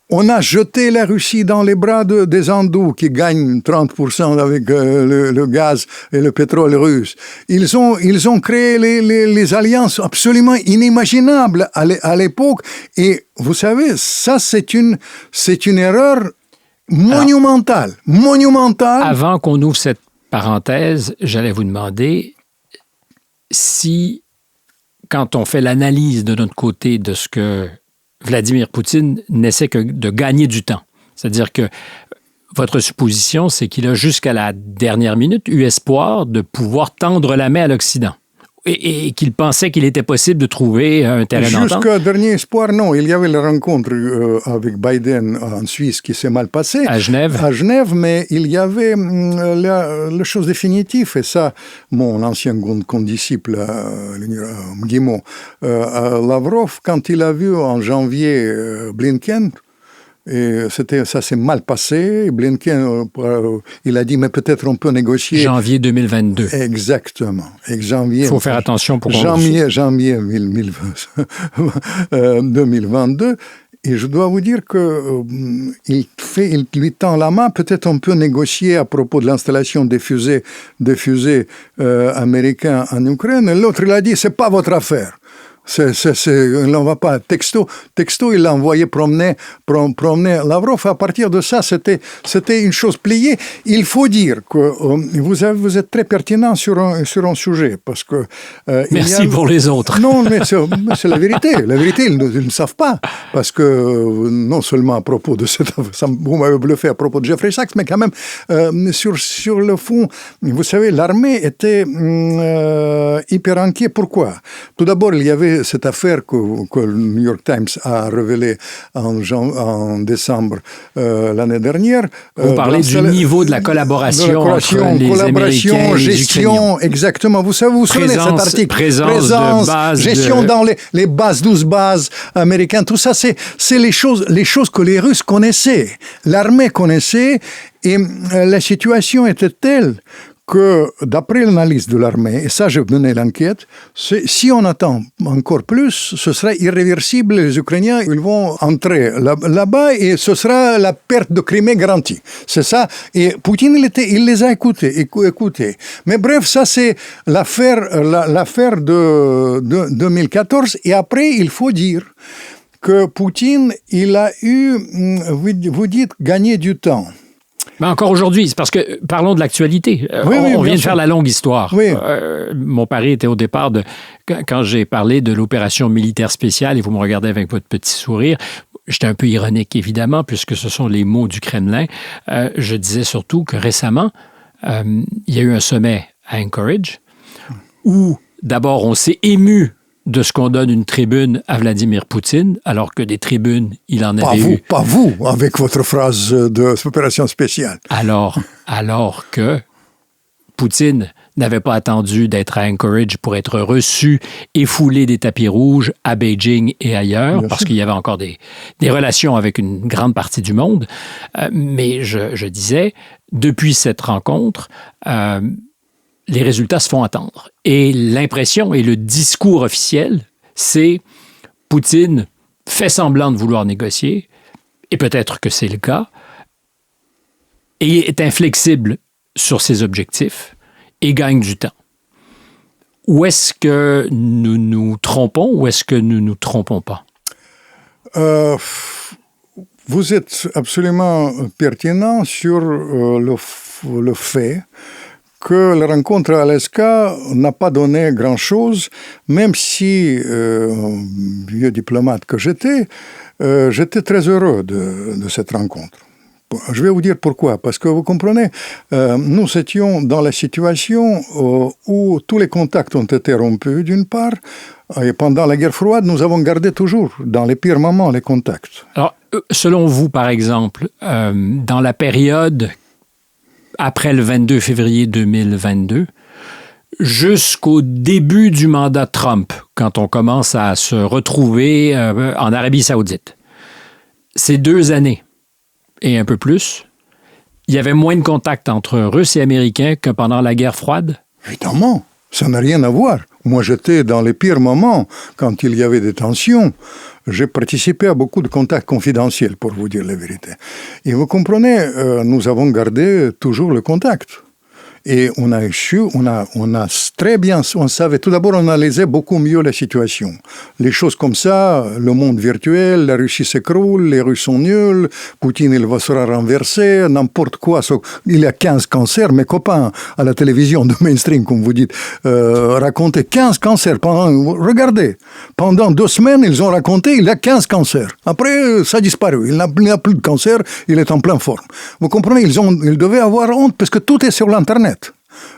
On a jeté la Russie dans les bras des hindous qui gagnent 30% avec le gaz et le pétrole russe. Ils ont créé les alliances absolument inimaginables à l'époque. Et vous savez, ça c'est une erreur monumentale. Avant qu'on ouvre cette parenthèse, j'allais vous demander si, quand on fait l'analyse de notre côté de ce que Vladimir Poutine n'essaie que de gagner du temps, c'est-à-dire que votre supposition, c'est qu'il a jusqu'à la dernière minute eu espoir de pouvoir tendre la main à l'Occident et qu'il pensait qu'il était possible de trouver un terrain d'entente. Jusqu'à dernier espoir, non. Il y avait la rencontre avec Biden en Suisse qui s'est mal passée. À Genève, mais il y avait la chose définitive. Et ça, mon ancien condisciple, Guimau, Lavrov, quand il a vu en janvier Blinken, et ça s'est mal passé. Blinken, il a dit, mais peut-être on peut négocier. Janvier 2022. Exactement. Il faut faire attention pour janvier 2022. Et je dois vous dire qu'il lui tend la main. Peut-être on peut négocier à propos de l'installation des fusées américaines en Ukraine. Et l'autre, il a dit, c'est pas votre affaire. On va pas texto, il l'a envoyé promener Lavrov. À partir de ça, c'était une chose pliée. Il faut dire que vous êtes très pertinent sur un sujet, parce que merci pour les autres. Non, mais c'est la vérité. La vérité, ils ne savent pas, parce que non seulement à propos de vous m'avez bluffé à propos de Jeffrey Sachs, mais quand même sur le fond, vous savez, l'armée était hyper inquiet. Pourquoi? Tout d'abord, il y avait cette affaire que le New York Times a révélée en décembre l'année dernière. Vous parlez du niveau de la collaboration entre les Américains et les Ukrainiens. Exactement. Vous souvenez cet article? Présence de bases. Gestion dans les bases, 12 bases américaines. Tout ça, c'est les choses que les Russes connaissaient. L'armée connaissait, et la situation était telle que, d'après l'analyse de l'armée, et ça, je donnais l'enquête, si on attend encore plus, ce serait irréversible. Les Ukrainiens, ils vont entrer là-bas et ce sera la perte de Crimée garantie. C'est ça. Et Poutine, il les a écoutés. Mais bref, ça, c'est l'affaire de 2014. Et après, il faut dire que Poutine, il a eu, vous dites, gagner du temps. Mais encore aujourd'hui, c'est parce que, parlons de l'actualité. On vient de faire la longue histoire. Oui. Mon pari était au départ quand j'ai parlé de l'opération militaire spéciale, et vous me regardez avec votre petit sourire, j'étais un peu ironique, évidemment, puisque ce sont les mots du Kremlin. Je disais surtout que récemment, il y a eu un sommet à Anchorage où, d'abord, on s'est ému de ce qu'on donne une tribune à Vladimir Poutine, alors que des tribunes, il en avait eu. Pas vous, avec votre phrase de opération spéciale. Alors que Poutine n'avait pas attendu d'être à Anchorage pour être reçu et foulé des tapis rouges à Beijing et ailleurs, parce qu'il y avait encore des relations avec une grande partie du monde. Mais je disais, depuis cette rencontre, les résultats se font attendre. Et l'impression et le discours officiel, c'est Poutine fait semblant de vouloir négocier, et peut-être que c'est le cas, et est inflexible sur ses objectifs et gagne du temps. Où est-ce que nous nous trompons ou est-ce que nous nous trompons pas? Vous êtes absolument pertinent sur le fait que la rencontre à Alaska n'a pas donné grand-chose, même si, vieux diplomate que j'étais très heureux de cette rencontre. Je vais vous dire pourquoi. Parce que vous comprenez, nous étions dans la situation où tous les contacts ont été rompus, d'une part, et pendant la guerre froide, nous avons gardé toujours, dans les pires moments, les contacts. Alors, selon vous, par exemple, dans la période après le 22 février 2022, jusqu'au début du mandat Trump, quand on commence à se retrouver en Arabie Saoudite, ces 2 années et un peu plus, il y avait moins de contacts entre Russes et Américains que pendant la guerre froide? Évidemment, ça n'a rien à voir. Moi, j'étais dans les pires moments, quand il y avait des tensions. J'ai participé à beaucoup de contacts confidentiels, pour vous dire la vérité. Et vous comprenez, nous avons gardé toujours le contact. Et on a très bien, on savait, tout d'abord, on analysait beaucoup mieux la situation. Les choses comme ça, le monde virtuel, la Russie s'écroule, les Russes sont nuls, Poutine, il sera renversé, n'importe quoi. Il y a 15 cancers, mes copains à la télévision de mainstream, comme vous dites, racontaient 15 cancers. Regardez, pendant 2 semaines, ils ont raconté, il y a 15 cancers. Après, ça a disparu. Il n'a plus de cancer, il est en pleine forme. Vous comprenez, ils devaient avoir honte, parce que tout est sur l'Internet.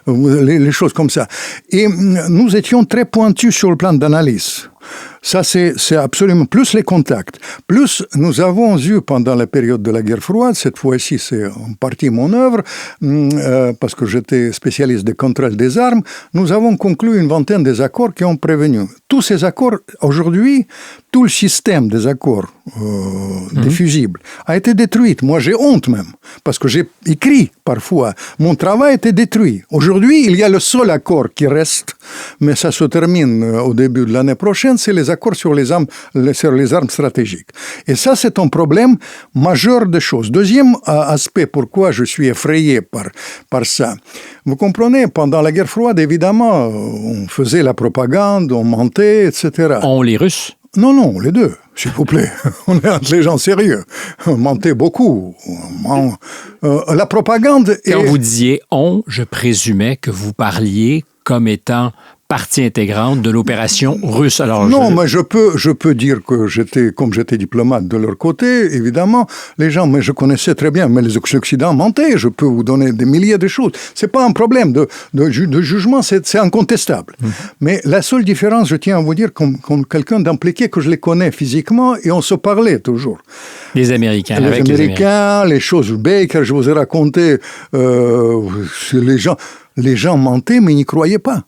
Les choses comme ça. Et nous étions très pointus sur le plan d'analyse. Ça, c'est absolument plus les contacts. Plus nous avons eu pendant la période de la guerre froide, cette fois-ci c'est en partie mon œuvre, parce que j'étais spécialiste des contrôles des armes, nous avons conclu une vingtaine des accords qui ont prévenu. Tous ces accords, aujourd'hui, tout le système des accords des fusibles a été détruit. Moi, j'ai honte même, parce que j'ai écrit parfois. Mon travail a été détruit. Aujourd'hui, il y a le seul accord qui reste, mais ça se termine au début de l'année prochaine, c'est les accords d'accord sur les armes stratégiques. Et ça, c'est un problème majeur de choses. Deuxième aspect, pourquoi je suis effrayé par ça. Vous comprenez, pendant la guerre froide, évidemment, on faisait la propagande, on mentait, etc. Les Russes? Non, les deux, s'il vous plaît. On est entre les gens sérieux. On mentait beaucoup. La propagande... Quand vous disiez « on », je présumais que vous parliez comme étant partie intégrante de l'opération russe. Alors, mais je peux dire que j'étais diplomate de leur côté, évidemment. Les gens, mais je connaissais très bien, mais les Occidentaux mentaient. Je peux vous donner des milliers de choses. C'est pas un problème de jugement, c'est incontestable. Mais la seule différence, je tiens à vous dire, comme quelqu'un d'impliqué, que je les connais physiquement, et on se parlait toujours. Les Américains. Les choses, Baker, je vous ai raconté, les gens mentaient, mais ils n'y croyaient pas.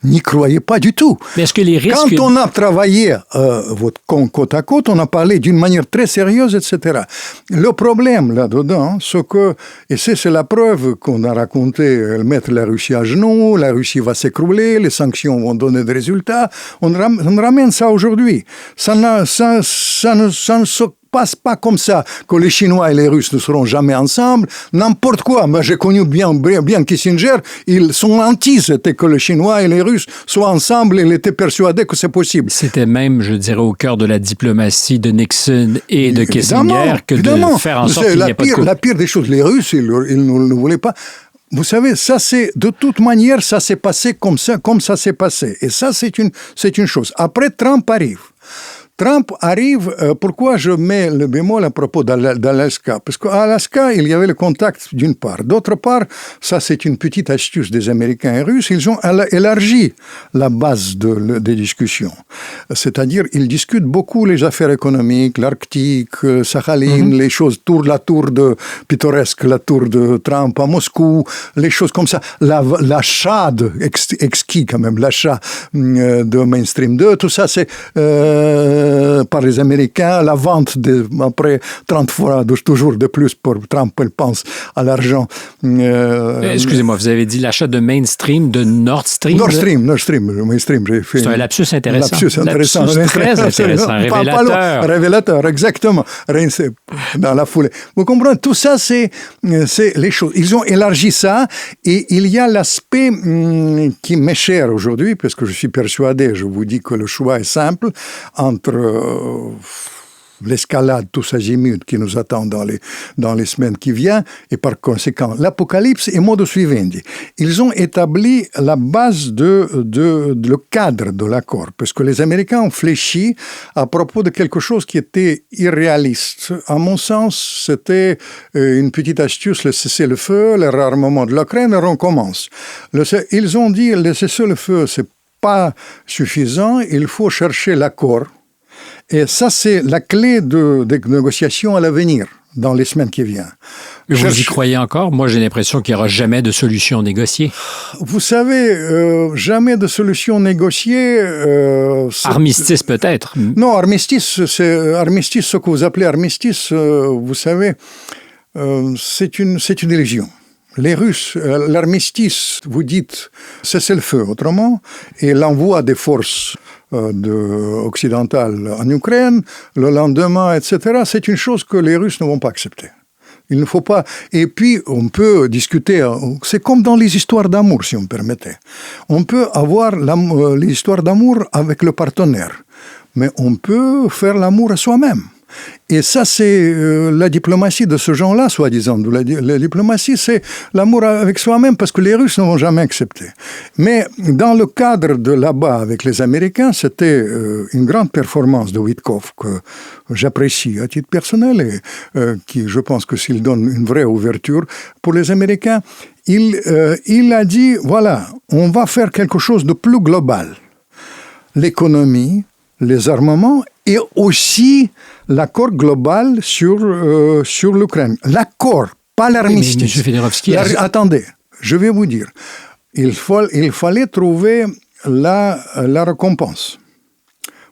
N'y croyez pas du tout. Mais est-ce que les risques... Quand on a travaillé côte à côte, on a parlé d'une manière très sérieuse, etc. Le problème là-dedans, c'est que, et c'est la preuve qu'on a raconté, mettre la Russie à genoux, la Russie va s'écrouler, les sanctions vont donner des résultats. On ramène ça aujourd'hui. Ça ne se passe pas comme ça, que les Chinois et les Russes ne seront jamais ensemble. N'importe quoi. Moi, j'ai connu bien Kissinger. Son hantise était que les Chinois et les Russes soient ensemble et il était persuadé que c'est possible. C'était même, je dirais, au cœur de la diplomatie de Nixon et de Kissinger de faire en sorte qu'il n'y ait pas de coup. La pire des choses, les Russes, ils ne voulaient pas. Vous savez, ça c'est, de toute manière, ça s'est passé comme ça s'est passé. Et ça, c'est une chose. Après, Trump arrive, pourquoi je mets le bémol à propos d'Alaska? Parce qu'à Alaska, il y avait le contact d'une part. D'autre part, ça c'est une petite astuce des Américains et Russes, ils ont élargi la base des discussions. C'est-à-dire, ils discutent beaucoup les affaires économiques, l'Arctique, Sakhaline, les choses, la tour de pittoresque, la tour de Trump à Moscou, les choses comme ça. L'achat exquis quand même, l'achat de Mainstream 2, tout ça c'est... par les Américains, la vente après 30 fois, toujours de plus pour Trump, il pense à l'argent. Excusez-moi, vous avez dit l'achat de Mainstream, de Nord Stream? Nord Stream, Mainstream, j'ai fait... C'est un lapsus intéressant. Lapsus très intéressant, révélateur. Révélateur, exactement, dans la foulée. Vous comprenez, tout ça, c'est les choses. Ils ont élargi ça, et il y a l'aspect qui m'est cher aujourd'hui, parce que je suis persuadé, je vous dis que le choix est simple, entre l'escalade tous azimuts qui nous attend dans les semaines qui viennent, et par conséquent l'apocalypse et modus vivendi. Ils ont établi la base le cadre de l'accord, parce que les Américains ont fléchi à propos de quelque chose qui était irréaliste. À mon sens, c'était une petite astuce, le cessez-le-feu, le réarmement de l'Ukraine, et on commence. Ils ont dit, le cessez-le-feu, c'est pas suffisant, il faut chercher l'accord. Et ça, c'est la clé des négociations à l'avenir, dans les semaines qui viennent. Vous y croyez encore? Moi, j'ai l'impression qu'il n'y aura jamais de solution négociée. Vous savez, jamais de solution négociée... armistice, peut-être? Non, armistice, ce que vous appelez armistice, vous savez, c'est une illusion. Les Russes, l'armistice, vous dites, cessez le feu, autrement, et l'envoi des forces occidentales en Ukraine, le lendemain, etc., c'est une chose que les Russes ne vont pas accepter. Il ne faut pas... Et puis, on peut discuter... C'est comme dans les histoires d'amour, si on me permettait. On peut avoir les histoires d'amour avec le partenaire, mais on peut faire l'amour à soi-même. Et ça, c'est la diplomatie de ce genre-là, soi-disant. La diplomatie, c'est l'amour avec soi-même, parce que les Russes ne vont jamais accepter. Mais dans le cadre de là-bas avec les Américains, c'était une grande performance de Witkoff que j'apprécie à titre personnel et qui, je pense que s'il donne une vraie ouverture pour les Américains, il a dit, voilà, on va faire quelque chose de plus global. L'économie, les armements et aussi l'accord global sur l'Ukraine. L'accord, pas l'armistice. M. Fedorovski... Attendez, je vais vous dire. Il fallait trouver la récompense.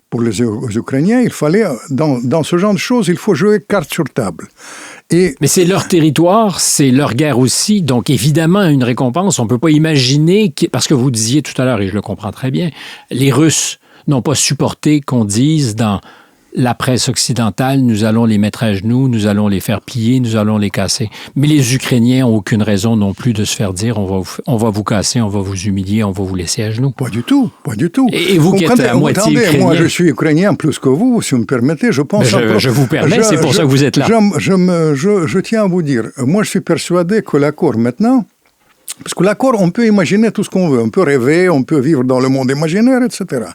Pour les Ukrainiens, il fallait, dans ce genre de choses, il faut jouer carte sur table. Mais c'est leur territoire, c'est leur guerre aussi, donc évidemment une récompense. On ne peut pas imaginer, parce que vous disiez tout à l'heure, et je le comprends très bien, les Russes n'ont pas supporté qu'on dise dans la presse occidentale, nous allons les mettre à genoux, nous allons les faire plier, nous allons les casser. Mais les Ukrainiens n'ont aucune raison non plus de se faire dire on va vous casser, on va vous humilier, on va vous laisser à genoux. Pas du tout, pas du tout. Et vous qui êtes à moitié ukrainien... Moi, je suis ukrainien plus que vous, si vous me permettez. Je pense... Je vous permets, c'est pour ça que vous êtes là. Je tiens à vous dire, moi, je suis persuadé que l'accord maintenant... Parce que l'accord, on peut imaginer tout ce qu'on veut. On peut rêver, on peut vivre dans le monde imaginaire, etc.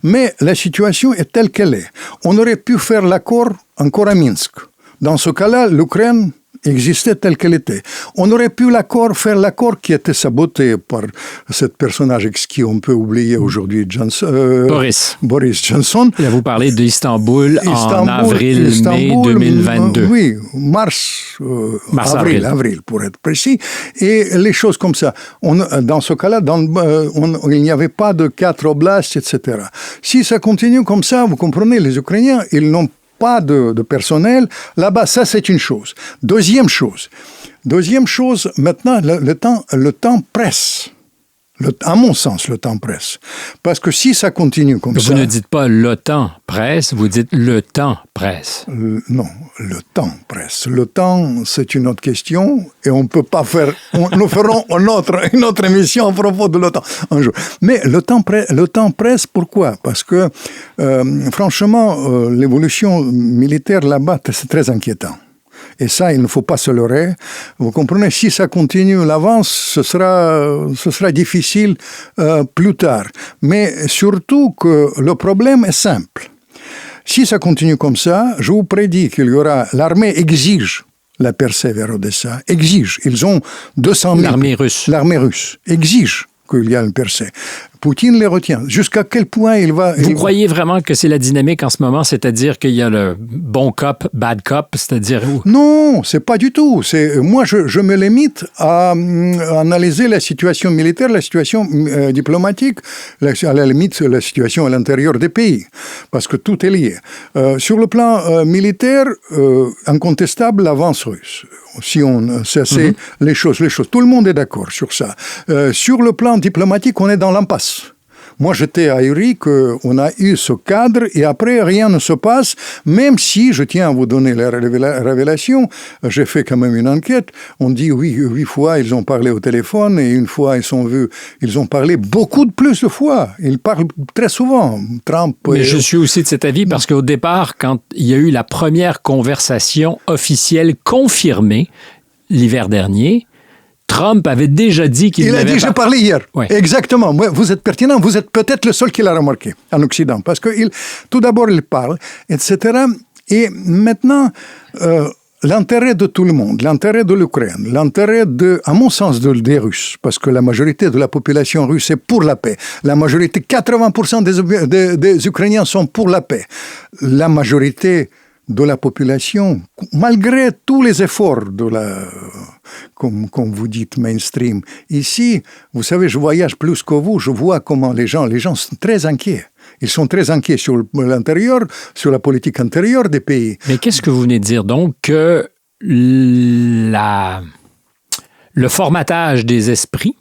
Mais la situation est telle qu'elle est. On aurait pu faire l'accord encore à Minsk. Dans ce cas-là, l'Ukraine existait telle qu'elle était. On aurait pu faire l'accord qui était saboté par ce personnage exquis, on peut oublier aujourd'hui, Boris Johnson. Là, vous parlez d'Istanbul en avril-mai 2022. Oui, avril, pour être précis. Et les choses comme ça. Dans ce cas-là, il n'y avait pas de 4 oblasts, etc. Si ça continue comme ça, vous comprenez, les Ukrainiens, ils n'ont pas de personnel. Là-bas, ça, c'est une chose. Deuxième chose, maintenant, le temps presse. À mon sens, le temps presse. Parce que si ça continue comme ça... Vous ne dites pas le temps presse, vous dites le temps presse. Non, le temps presse. Le temps, c'est une autre question et on ne peut pas faire... Nous ferons une autre émission à propos de le temps un jour. Mais le temps presse, pourquoi? Parce que, franchement, l'évolution militaire là-bas, c'est très inquiétant. Et ça, il ne faut pas se leurrer. Vous comprenez, si ça continue l'avance, ce sera difficile plus tard. Mais surtout que le problème est simple. Si ça continue comme ça, je vous prédis qu'il y aura... L'armée exige la percée vers Odessa. Exige. Ils ont 200 000... L'armée russe exige qu'il y a une percée. Poutine les retient. Jusqu'à quel point il va... Vous croyez vraiment que c'est la dynamique en ce moment, c'est-à-dire qu'il y a le bon cop, bad cop, c'est-à-dire... Non, c'est pas du tout. Moi, je me limite à analyser la situation militaire, la situation diplomatique, à la limite, la situation à l'intérieur des pays, parce que tout est lié. Sur le plan militaire, incontestable, l'avance russe. Si on sait les choses. Tout le monde est d'accord sur ça. Sur le plan diplomatique, on est dans l'impasse. Moi, j'étais ahuri qu'on a eu ce cadre et après, rien ne se passe, même si, je tiens à vous donner la révélation, j'ai fait quand même une enquête, on dit oui, 8 fois, ils ont parlé au téléphone et une fois, ils ont parlé beaucoup de plus de fois. Ils parlent très souvent, Trump. Mais je suis aussi de cet avis parce qu'au départ, quand il y a eu la première conversation officielle confirmée l'hiver dernier, Trump avait déjà dit qu'il avait... Il a dit, j'ai parlé hier. Ouais. Exactement. Vous êtes pertinent. Vous êtes peut-être le seul qui l'a remarqué en Occident. Parce que tout d'abord, il parle, etc. Et maintenant, l'intérêt de tout le monde, l'intérêt de l'Ukraine, l'intérêt à mon sens, des Russes, parce que la majorité de la population russe est pour la paix. La majorité, 80% des Ukrainiens sont pour la paix. La majorité de la population, malgré tous les efforts comme vous dites, mainstream. Ici, vous savez, je voyage plus que vous, je vois comment les gens sont très inquiets. Ils sont très inquiets sur l'intérieur, sur la politique intérieure des pays. Mais qu'est-ce que vous venez de dire donc que le formatage des esprits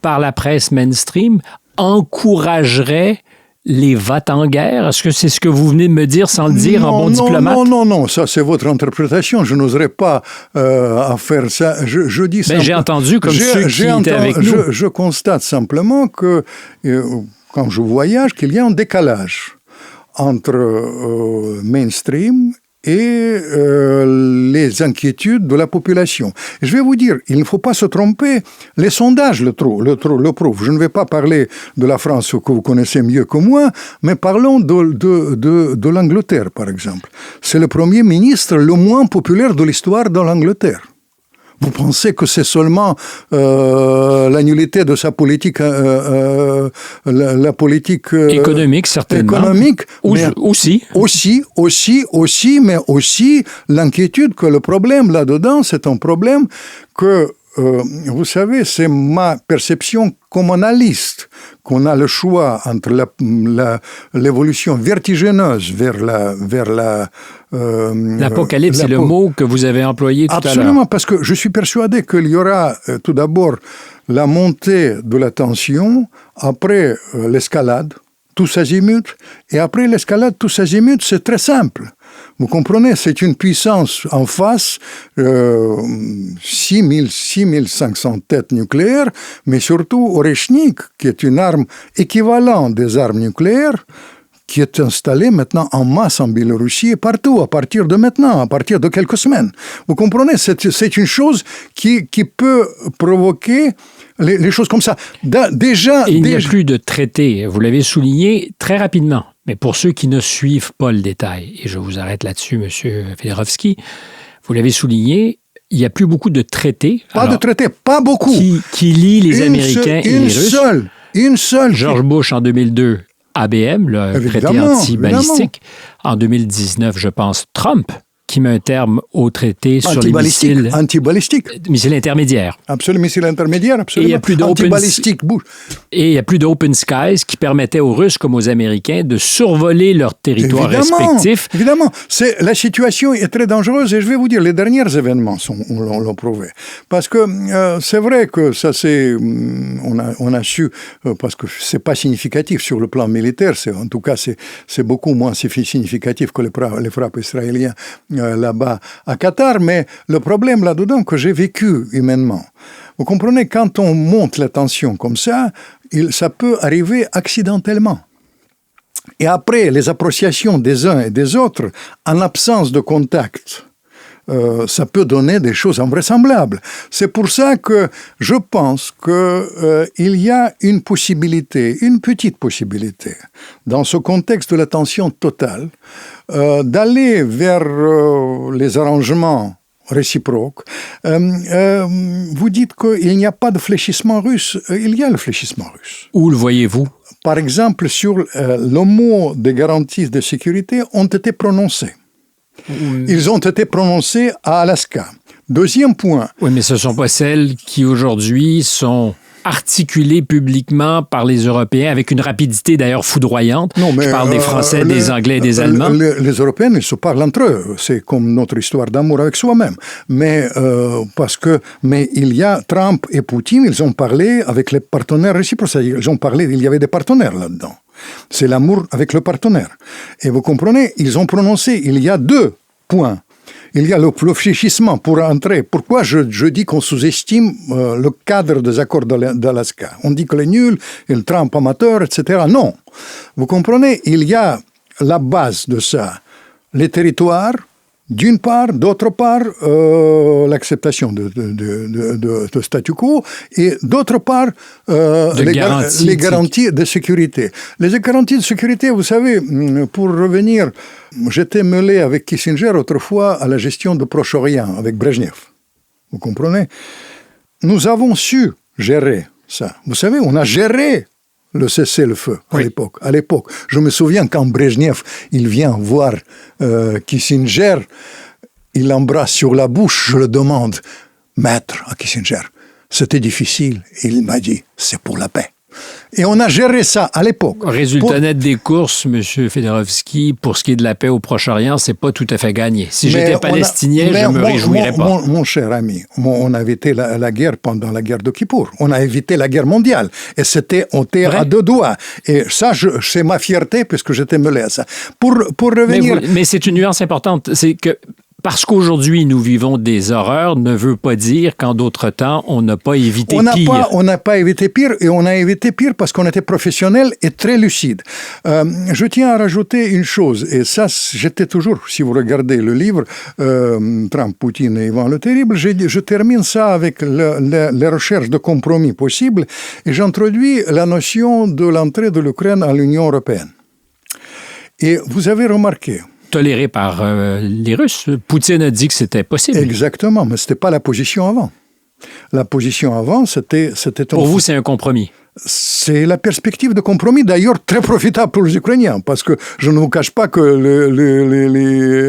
par la presse mainstream encouragerait les va-t-en-guerre? Est-ce que c'est ce que vous venez de me dire sans le dire en bon diplomate? Non, ça c'est votre interprétation. Je n'oserais pas faire ça. Je dis simplement... j'ai entendu comme ceux qui étaient avec nous. Je constate simplement que quand je voyage, qu'il y a un décalage entre mainstream et les inquiétudes de la population. Je vais vous dire, il ne faut pas se tromper, les sondages le prouvent. Je ne vais pas parler de la France que vous connaissez mieux que moi, mais parlons de l'Angleterre, par exemple. C'est le Premier ministre le moins populaire de l'histoire de l'Angleterre. Vous pensez que c'est seulement la nullité de sa politique, la politique économique, certainement. Économique, aussi, mais aussi l'inquiétude que le problème là-dedans, c'est un problème que, vous savez, c'est ma perception comme analyste, qu'on a le choix entre l'évolution vertigineuse vers l'apocalypse, c'est le mot que vous avez employé tout à l'heure. Absolument, parce que je suis persuadé qu'il y aura tout d'abord la montée de la tension, après l'escalade, tous azimuts. Et après l'escalade tous azimuts, c'est très simple. Vous comprenez, c'est une puissance en face, 6500 têtes nucléaires, mais surtout Oreshnik, qui est une arme équivalente des armes nucléaires, qui est installée maintenant en masse en Biélorussie et partout, à partir de maintenant, à partir de quelques semaines. Vous comprenez, c'est une chose qui peut provoquer les choses comme ça. Déjà, il n'y a plus de traité, vous l'avez souligné très rapidement. Mais pour ceux qui ne suivent pas le détail, et je vous arrête là-dessus, M. Fedorovski, vous l'avez souligné, il n'y a plus beaucoup de traités. Pas de traités, pas beaucoup. Qui lient les Américains et les Russes. Une seule. George Bush en 2002, ABM, le traité anti-balistique. En 2019, je pense, Trump, qui met un terme au traité sur les missiles... Antibalistiques. Missiles intermédiaires. Absolument, missiles intermédiaires, absolument. Et il n'y a plus antibalistique. Et il n'y a plus d'open skies qui permettaient aux Russes comme aux Américains de survoler leurs territoires respectifs. Évidemment. La situation est très dangereuse et je vais vous dire, les derniers événements l'ont prouvé. Parce que c'est vrai que ça c'est... On a su, parce que c'est pas significatif sur le plan militaire, en tout cas c'est beaucoup moins significatif que les frappes israéliennes là-bas à Qatar, mais le problème là-dedans que j'ai vécu humainement, vous comprenez, quand on monte la tension comme ça peut arriver accidentellement. Et après, les appréciations des uns et des autres, en absence de contact, ça peut donner des choses invraisemblables. C'est pour ça que je pense qu'il y a une possibilité, une petite possibilité, dans ce contexte de la tension totale, d'aller vers les arrangements réciproques. Vous dites qu'il n'y a pas de fléchissement russe. Il y a le fléchissement russe. Où le voyez-vous? Par exemple, sur le mot des garanties de sécurité ont été prononcés. Ils ont été prononcés à Alaska. Deuxième point. Oui, mais ce ne sont pas celles qui aujourd'hui sont articulées publiquement par les Européens avec une rapidité d'ailleurs foudroyante. Non, mais, je parle des Français, des Anglais et des Allemands. Les Européens, ils se parlent entre eux. C'est comme notre histoire d'amour avec soi-même. Mais il y a Trump et Poutine, ils ont parlé avec les partenaires réciproques. Ils ont parlé, il y avait des partenaires là-dedans. C'est l'amour avec le partenaire. Et vous comprenez, ils ont prononcé, il y a 2 points. Il y a le fléchissement pour entrer. Pourquoi je dis qu'on sous-estime le cadre des accords d'Alaska? On dit que les nuls, et le Trump amateur, etc. Non. Vous comprenez, il y a la base de ça. Les territoires, d'une part, d'autre part, l'acceptation de statu quo, et d'autre part, les garanties de sécurité. Les garanties de sécurité, vous savez, pour revenir, j'étais mêlé avec Kissinger autrefois à la gestion de Proche-Orient, avec Brejnev. Vous comprenez? Nous avons su gérer ça. Vous savez, on a géré le cessez-le-feu à l'époque. Je me souviens quand Brejnev, il vient voir Kissinger, il l'embrasse sur la bouche, je le demande, maître à Kissinger, c'était difficile. Et il m'a dit, c'est pour la paix. Et on a géré ça à l'époque. Résultat net des courses, M. Fedorovski, pour ce qui est de la paix au Proche-Orient, c'est pas tout à fait gagné. Si j'étais palestinien, je me réjouirais pas. Mon cher ami, on a évité la guerre pendant la guerre de Kippour. On a évité la guerre mondiale. Et on était à 2 doigts. Et ça, c'est ma fierté, puisque j'étais mêlé à ça. Pour revenir... Mais c'est une nuance importante. C'est que parce qu'aujourd'hui, nous vivons des horreurs, ne veut pas dire qu'en d'autres temps, on n'a pas évité pire. On n'a pas évité pire, et on a évité pire parce qu'on était professionnels et très lucides. Je tiens à rajouter une chose, et ça, j'étais toujours, si vous regardez le livre, Trump, Poutine et Ivan le Terrible, je termine ça avec les recherches de compromis possibles, et j'introduis la notion de l'entrée de l'Ukraine à l'Union européenne. Et vous avez remarqué... Toléré par les Russes. Poutine a dit que c'était possible. Exactement, mais ce n'était pas la position avant. La position avant, c'était... Pour vous, c'est un compromis. C'est la perspective de compromis, d'ailleurs très profitable pour les Ukrainiens, parce que je ne vous cache pas que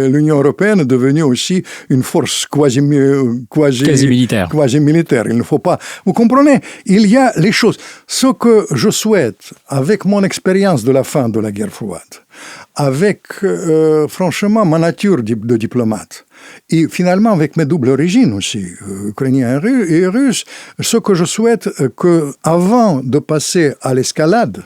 l'Union européenne est devenue aussi une force quasi-militaire. Il ne faut pas... Vous comprenez, il y a les choses. Ce que je souhaite, avec mon expérience de la fin de la guerre froide, avec, franchement, ma nature de diplomate, et finalement avec mes doubles origines aussi, ukrainien et russe, ce que je souhaite, qu'avant de passer à l'escalade,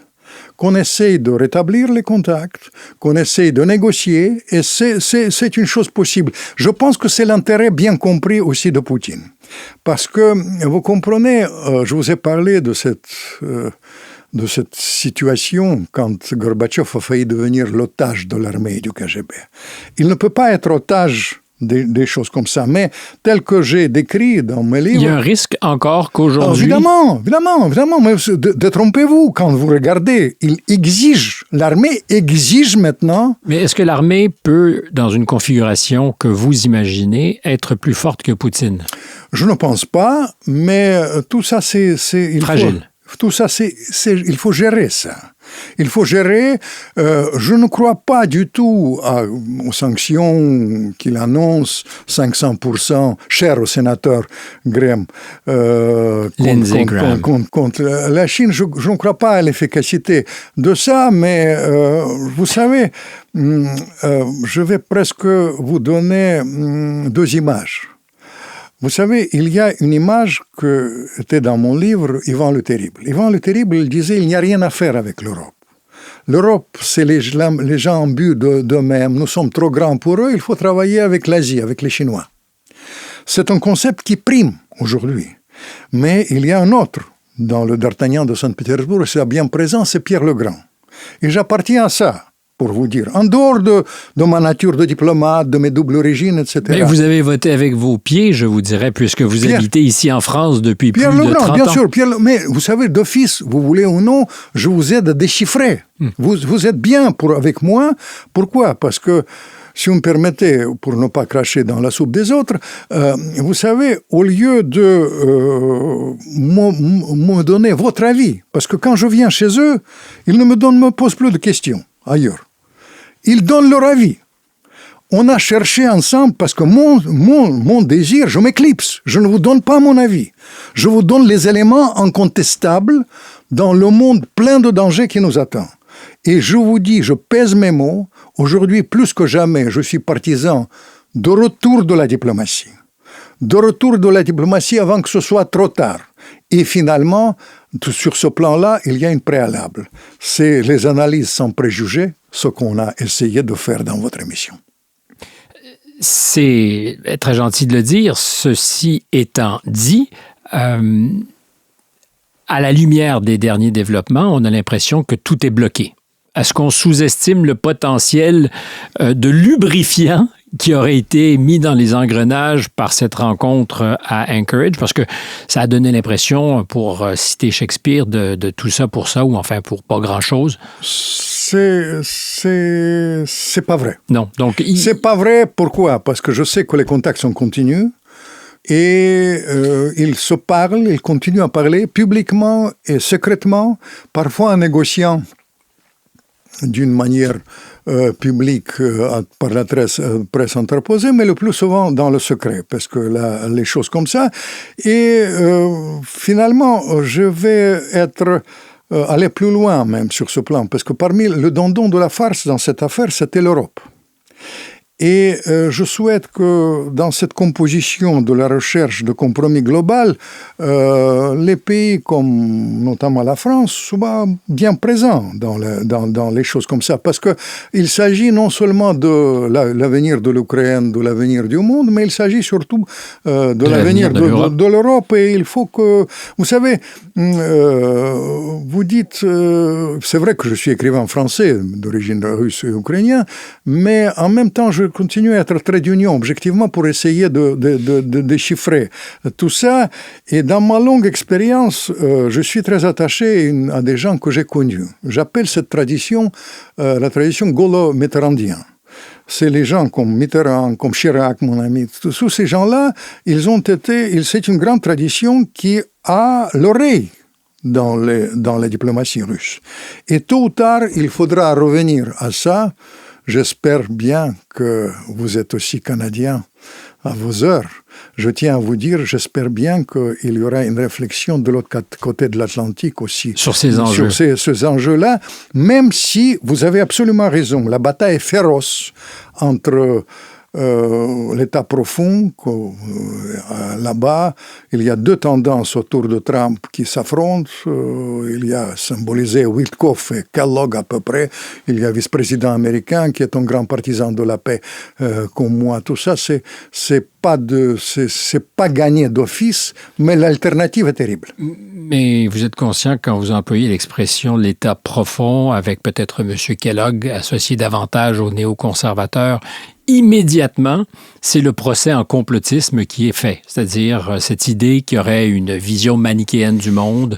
qu'on essaye de rétablir les contacts, qu'on essaye de négocier, et c'est une chose possible. Je pense que c'est l'intérêt bien compris aussi de Poutine. Parce que, vous comprenez, je vous ai parlé de cette situation quand Gorbatchev a failli devenir l'otage de l'armée et du KGB. Il ne peut pas être otage des choses comme ça, mais tel que j'ai décrit dans mes livres... Il y a un risque encore qu'aujourd'hui... Évidemment, mais détrompez-vous, quand vous regardez, l'armée exige maintenant... Mais est-ce que l'armée peut, dans une configuration que vous imaginez, être plus forte que Poutine? Je ne pense pas, mais tout ça, c'est fragile. Tout ça, il faut gérer ça. Il faut gérer. Je ne crois pas du tout aux sanctions qu'il annonce 500%, cher au sénateur Graham, contre la Chine. Je ne crois pas à l'efficacité de ça, mais vous savez, je vais presque vous donner deux images. Vous savez, il y a une image qui était dans mon livre, Ivan le Terrible. Ivan le Terrible, il disait, il n'y a rien à faire avec l'Europe. L'Europe, c'est les gens imbus d'eux-mêmes. Nous sommes trop grands pour eux, il faut travailler avec l'Asie, avec les Chinois. C'est un concept qui prime aujourd'hui. Mais il y a un autre, dans le D'Artagnan de Saint-Pétersbourg, c'est bien présent, c'est Pierre le Grand. Et j'appartiens à ça. Pour vous dire, en dehors de ma nature de diplomate, de mes doubles origines, etc. Mais vous avez voté avec vos pieds, je vous dirais, puisque vous habitez ici en France depuis plus de 30 ans. Pierre Legrand, bien sûr. Mais vous savez, d'office, vous voulez ou non, je vous aide à déchiffrer. Vous êtes bien avec moi. Pourquoi? Parce que, si vous me permettez, pour ne pas cracher dans la soupe des autres, vous savez, au lieu de me donner votre avis, parce que quand je viens chez eux, ils ne me posent plus de questions ailleurs. Ils donnent leur avis. On a cherché ensemble parce que mon désir, je m'éclipse. Je ne vous donne pas mon avis. Je vous donne les éléments incontestables dans le monde plein de dangers qui nous attend. Et je vous dis, je pèse mes mots. Aujourd'hui, plus que jamais, je suis partisan de retour de la diplomatie. De retour de la diplomatie avant que ce soit trop tard. Et finalement, sur ce plan-là, il y a une préalable. C'est les analyses sans préjugés, ce qu'on a essayé de faire dans votre émission. C'est très gentil de le dire. Ceci étant dit, à la lumière des derniers développements, on a l'impression que tout est bloqué. Est-ce qu'on sous-estime le potentiel de lubrifiant qui aurait été mis dans les engrenages par cette rencontre à Anchorage? Parce que ça a donné l'impression, pour citer Shakespeare, de tout ça pour ça, ou enfin pour pas grand-chose. C'est pas vrai. Non. Donc, c'est pas vrai. Pourquoi? Parce que je sais que les contacts sont continus. Et ils se parlent, ils continuent à parler publiquement et secrètement, parfois en négociant d'une manière publique par la presse interposée, mais le plus souvent dans le secret, parce que les choses comme ça. Et finalement, je vais aller plus loin même sur ce plan, parce que parmi le dindon de la farce dans cette affaire, c'était l'Europe. Et je souhaite que dans cette composition de la recherche de compromis global, les pays comme notamment la France soient bien présents dans les choses comme ça. Parce qu'il s'agit non seulement de l'avenir de l'Ukraine, de l'avenir du monde, mais il s'agit surtout de l'avenir de l'Europe. Et il faut que... Vous savez, vous dites... c'est vrai que je suis écrivain français d'origine russe et ukrainienne, mais en même temps, je continue à être trait d'union, objectivement, pour essayer de déchiffrer tout ça. Et dans ma longue expérience, je suis très attaché à des gens que j'ai connus. J'appelle cette tradition la tradition gaulo-mitterrandienne. C'est les gens comme Mitterrand, comme Chirac, mon ami. Tous ces gens-là, c'est une grande tradition qui a l'oreille dans la diplomatie russe. Et tôt ou tard, il faudra revenir à ça. J'espère bien que vous êtes aussi Canadien à vos heures. Je tiens à vous dire, j'espère bien qu'il y aura une réflexion de l'autre côté de l'Atlantique aussi. Sur ces enjeux. Sur ces enjeux-là, même si vous avez absolument raison, la bataille est féroce entre l'État profond, là-bas, il y a deux tendances autour de Trump qui s'affrontent. Il y a symbolisé Witkoff et Kellogg à peu près. Il y a vice-président américain qui est un grand partisan de la paix comme moi. Tout ça, c'est pas gagné d'office, mais l'alternative est terrible. Mais vous êtes conscient quand vous employez l'expression l'État profond avec peut-être M. Kellogg associé davantage aux néoconservateurs, immédiatement, c'est le procès en complotisme qui est fait. C'est-à-dire cette idée qu'il y aurait une vision manichéenne du monde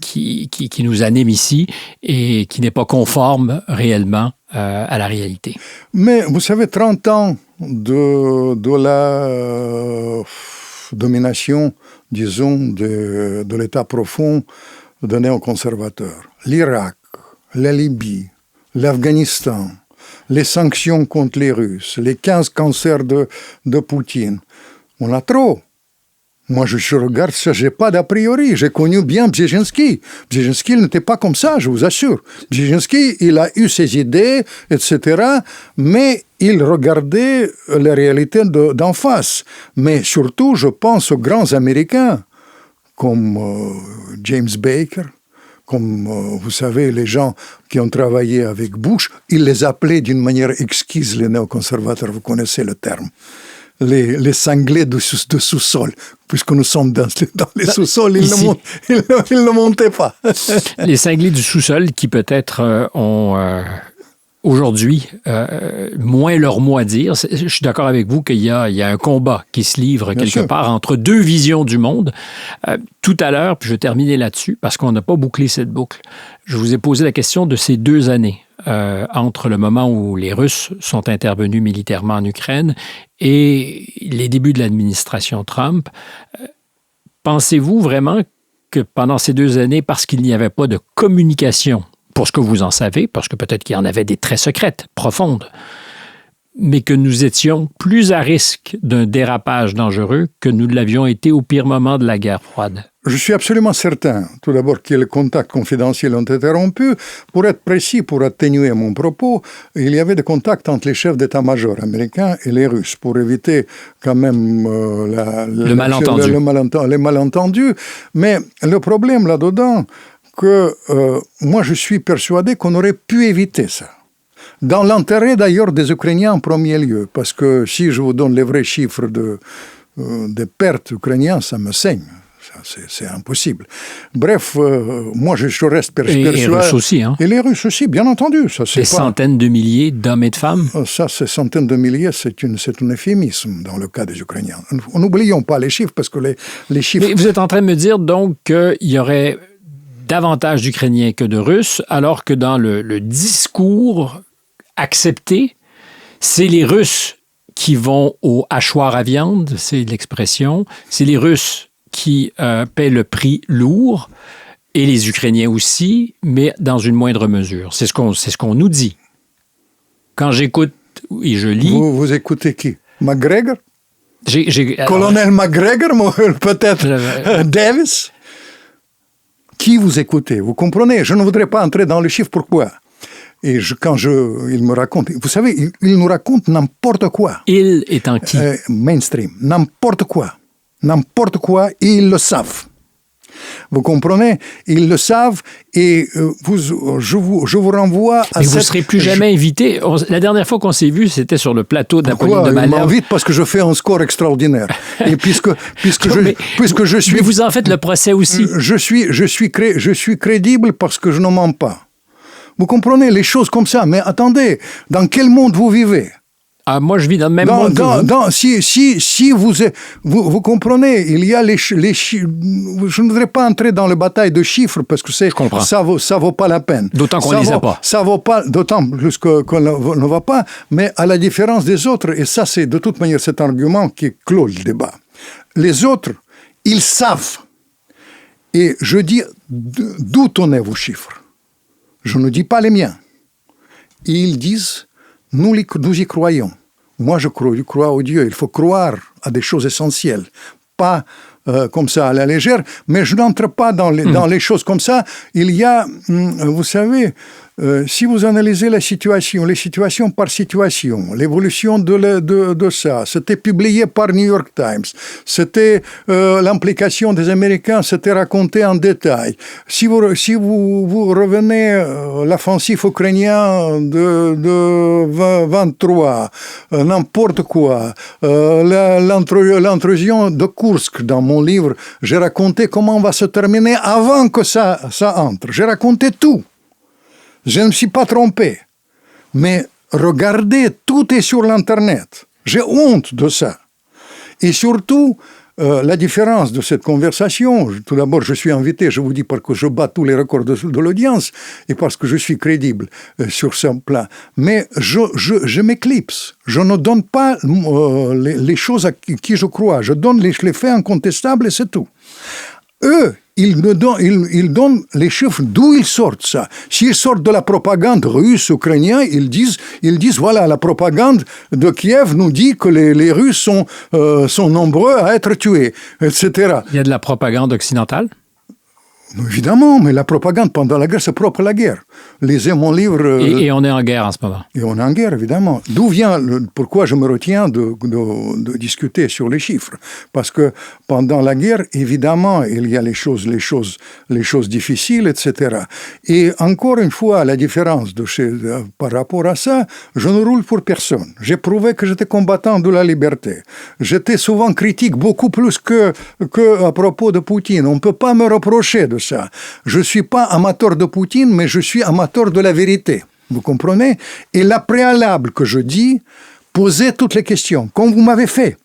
qui nous anime ici et qui n'est pas conforme réellement à la réalité. Mais vous savez, 30 ans de la domination, disons, de l'État profond des néoconservateurs. L'Irak, la Libye, l'Afghanistan, les sanctions contre les Russes, les 15 cancers de Poutine. On a trop. Moi, je regarde ça, je n'ai pas d'a priori. J'ai connu bien Brzezinski. Brzezinski n'était pas comme ça, je vous assure. Brzezinski, il a eu ses idées, etc., mais il regardait la réalité d'en face. Mais surtout, je pense aux grands Américains, comme James Baker, comme, vous savez, les gens qui ont travaillé avec Bush, il les appelait d'une manière exquise, les néoconservateurs, vous connaissez le terme. Les cinglés de sous-sol, puisque nous sommes dans les sous-sols, ils ne montaient pas. Les cinglés du sous-sol qui peut-être ont aujourd'hui moins leur mot à dire. Je suis d'accord avec vous qu'il y a un combat qui se livre quelque part entre deux visions du monde. Tout à l'heure, puis je vais terminer là-dessus, parce qu'on n'a pas bouclé cette boucle. Je vous ai posé la question de ces 2 années. Entre le moment où les Russes sont intervenus militairement en Ukraine et les débuts de l'administration Trump. Pensez-vous vraiment que pendant ces 2 années, parce qu'il n'y avait pas de communication, pour ce que vous en savez, parce que peut-être qu'il y en avait des très secrètes, profondes, mais que nous étions plus à risque d'un dérapage dangereux que nous l'avions été au pire moment de la guerre froide? Je suis absolument certain, tout d'abord, que les contacts confidentiels ont été rompus. Pour être précis, pour atténuer mon propos, il y avait des contacts entre les chefs d'état-major américains et les Russes, pour éviter quand même le malentendu. Les malentendus. Mais le problème là-dedans, que moi je suis persuadé qu'on aurait pu éviter ça. Dans l'intérêt d'ailleurs des Ukrainiens en premier lieu, parce que si je vous donne les vrais chiffres des pertes ukrainiennes, ça me saigne. C'est impossible. Bref, moi je reste persuadé. Et les Russes aussi, hein? Et les Russes aussi, bien entendu. Ça, des centaines de milliers d'hommes et de femmes? Ça, ces centaines de milliers, c'est un euphémisme dans le cas des Ukrainiens. N'oublions pas les chiffres, parce que les chiffres... Mais vous êtes en train de me dire donc qu'il y aurait davantage d'Ukrainiens que de Russes, alors que dans le discours accepté, c'est les Russes qui vont au hachoir à viande, c'est l'expression, c'est les Russes qui paient le prix lourd, et les Ukrainiens aussi, mais dans une moindre mesure. C'est ce qu'on nous dit. Quand j'écoute et je lis... Vous écoutez qui? McGregor? Alors, Colonel McGregor, peut-être Davis? Qui vous écoutez? Vous comprenez? Je ne voudrais pas entrer dans les chiffres. Pourquoi? Et il me raconte... Vous savez, il nous raconte n'importe quoi. Il étant qui? Mainstream. N'importe quoi. N'importe quoi, et ils le savent. Vous comprenez? Ils le savent, et je vous renvoie à Mais vous ne serez plus jamais invité. La dernière fois qu'on s'est vu, c'était sur le plateau d'Apolline de Malherbe. Ils m'invitent parce que je fais un score extraordinaire. Et puisque je suis... Mais vous en faites le procès aussi. Je suis crédible parce que je ne mens pas. Vous comprenez les choses comme ça. Mais attendez, dans quel monde vous vivez? Ah, moi, je vis dans le même monde. Si vous comprenez, il y a les chiffres. Je ne voudrais pas entrer dans la bataille de chiffres parce que ça vaut pas la peine. D'autant qu'on ne les a pas. Ça vaut pas, d'autant plus qu'on ne va pas. Mais à la différence des autres, et ça, c'est de toute manière cet argument qui clôt le débat. Les autres, ils savent. Et je dis, d'où tenaient vos chiffres? Je ne dis pas les miens. Ils disent... Nous y croyons. Moi, je crois au Dieu. Il faut croire à des choses essentielles. Pas comme ça à la légère, mais je n'entre pas dans les choses comme ça. Il y a, vous savez, si vous analysez les situations par situation, l'évolution de ça, c'était publié par New York Times, c'était l'implication des Américains, c'était raconté en détail. Si vous revenez l'offensive ukrainienne de 23, n'importe quoi, l'intrusion de Kursk dans mon livre, j'ai raconté comment on va se terminer avant que ça entre. J'ai raconté tout. Je ne me suis pas trompé. Mais regardez, tout est sur l'Internet. J'ai honte de ça. Et surtout, la différence de cette conversation, tout d'abord, je suis invité, je vous dis, parce que je bats tous les records de l'audience et parce que je suis crédible sur ce plan. Mais je m'éclipse. Je ne donne pas les choses à qui je crois. Je donne les faits incontestables et c'est tout. Eux, ils donnent les chiffres d'où ils sortent ça. S'ils sortent de la propagande russe, ukrainienne, ils disent voilà, la propagande de Kiev nous dit que les Russes sont nombreux à être tués, etc. Il y a de la propagande occidentale? Évidemment, mais la propagande pendant la guerre, c'est propre à la guerre. Lisez mon livre... Et on est en guerre en ce moment. Et on est en guerre, évidemment. D'où vient, pourquoi je me retiens de discuter sur les chiffres? Parce que pendant la guerre, évidemment, il y a les choses difficiles, etc. Et encore une fois, la différence par rapport à ça, je ne roule pour personne. J'ai prouvé que j'étais combattant de la liberté. J'étais souvent critique, beaucoup plus que à propos de Poutine. On ne peut pas me reprocher de ça. Je ne suis pas amateur de Poutine, mais je suis amateur de la vérité. Vous comprenez? Et la préalable que je dis, posez toutes les questions, comme vous m'avez fait.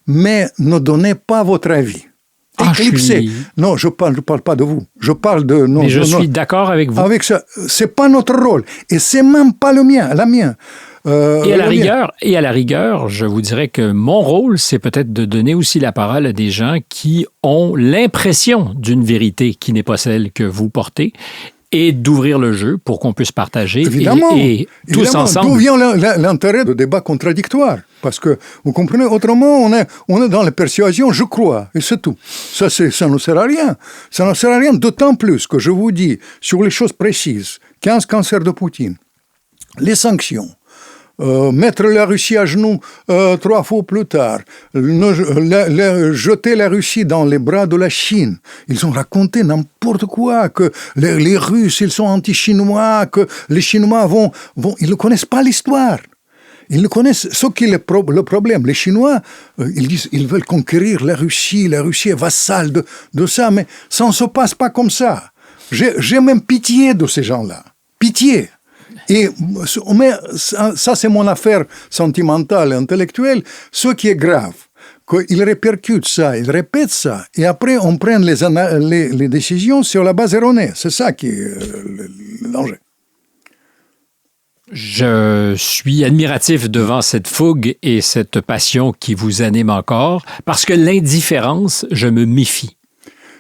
Mais ne donnez pas votre avis. Éclipsez. Non, je parle pas de vous. Je parle de... Non, mais je suis d'accord avec vous. Avec ça. C'est pas notre rôle. Et c'est même pas la mienne. Et à la rigueur, je vous dirais que mon rôle, c'est peut-être de donner aussi la parole à des gens qui ont l'impression d'une vérité qui n'est pas celle que vous portez et d'ouvrir le jeu pour qu'on puisse partager et tous ensemble. D'où vient l'intérêt de débats contradictoires? Parce que, vous comprenez, autrement, on est dans la persuasion, je crois, et c'est tout. Ça ne sert à rien. Ça ne sert à rien, d'autant plus que je vous dis, sur les choses précises, 15 cancers de Poutine, les sanctions, mettre la Russie à genoux 3 fois plus tard, jeter la Russie dans les bras de la Chine. Ils ont raconté n'importe quoi, que les Russes, ils sont anti-chinois, que les Chinois vont... Ils ne connaissent pas l'histoire. Ils ne connaissent ce qui est le problème. Les Chinois, ils disent ils veulent conquérir la Russie est vassale de ça, mais ça ne se passe pas comme ça. J'ai même pitié de ces gens-là. Pitié. Mais ça, c'est mon affaire sentimentale et intellectuelle. Ce qui est grave, qu'ils répercutent ça, ils répètent ça, et après, on prend les décisions sur la base erronée. C'est ça qui est le danger. Je suis admiratif devant cette fougue et cette passion qui vous anime encore, parce que l'indifférence, je me méfie.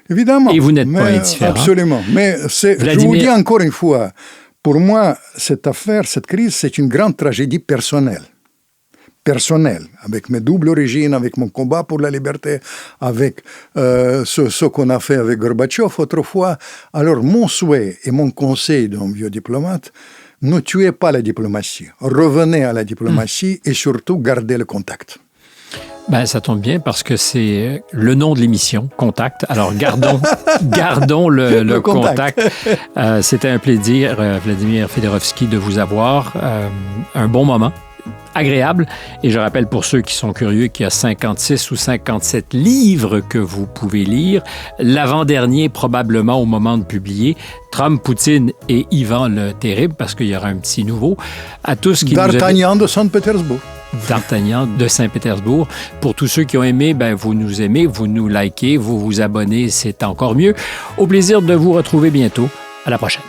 Évidemment. Et vous n'êtes pas indifférent. Absolument. Mais je vous dis encore une fois, pour moi, cette affaire, cette crise, c'est une grande tragédie personnelle. Personnelle, avec mes doubles origines, avec mon combat pour la liberté, avec ce qu'on a fait avec Gorbatchev autrefois. Alors, mon souhait et mon conseil d'un vieux diplomate, ne tuez pas la diplomatie. Revenez à la diplomatie et surtout gardez le contact. Ben, ça tombe bien parce que c'est le nom de l'émission, Contact. Alors, gardons le contact. C'était un plaisir, Vladimir Fedorovski, de vous avoir. Un bon moment, agréable. Et je rappelle pour ceux qui sont curieux qu'il y a 56 ou 57 livres que vous pouvez lire. L'avant-dernier, probablement au moment de publier, Trump, Poutine et Ivan le Terrible, parce qu'il y aura un petit nouveau. À tous qui D'Artagnan de Saint-Pétersbourg. D'Artagnan de Saint-Pétersbourg. Pour tous ceux qui ont aimé, ben, vous nous aimez, vous nous likez, vous vous abonnez, c'est encore mieux. Au plaisir de vous retrouver bientôt. À la prochaine.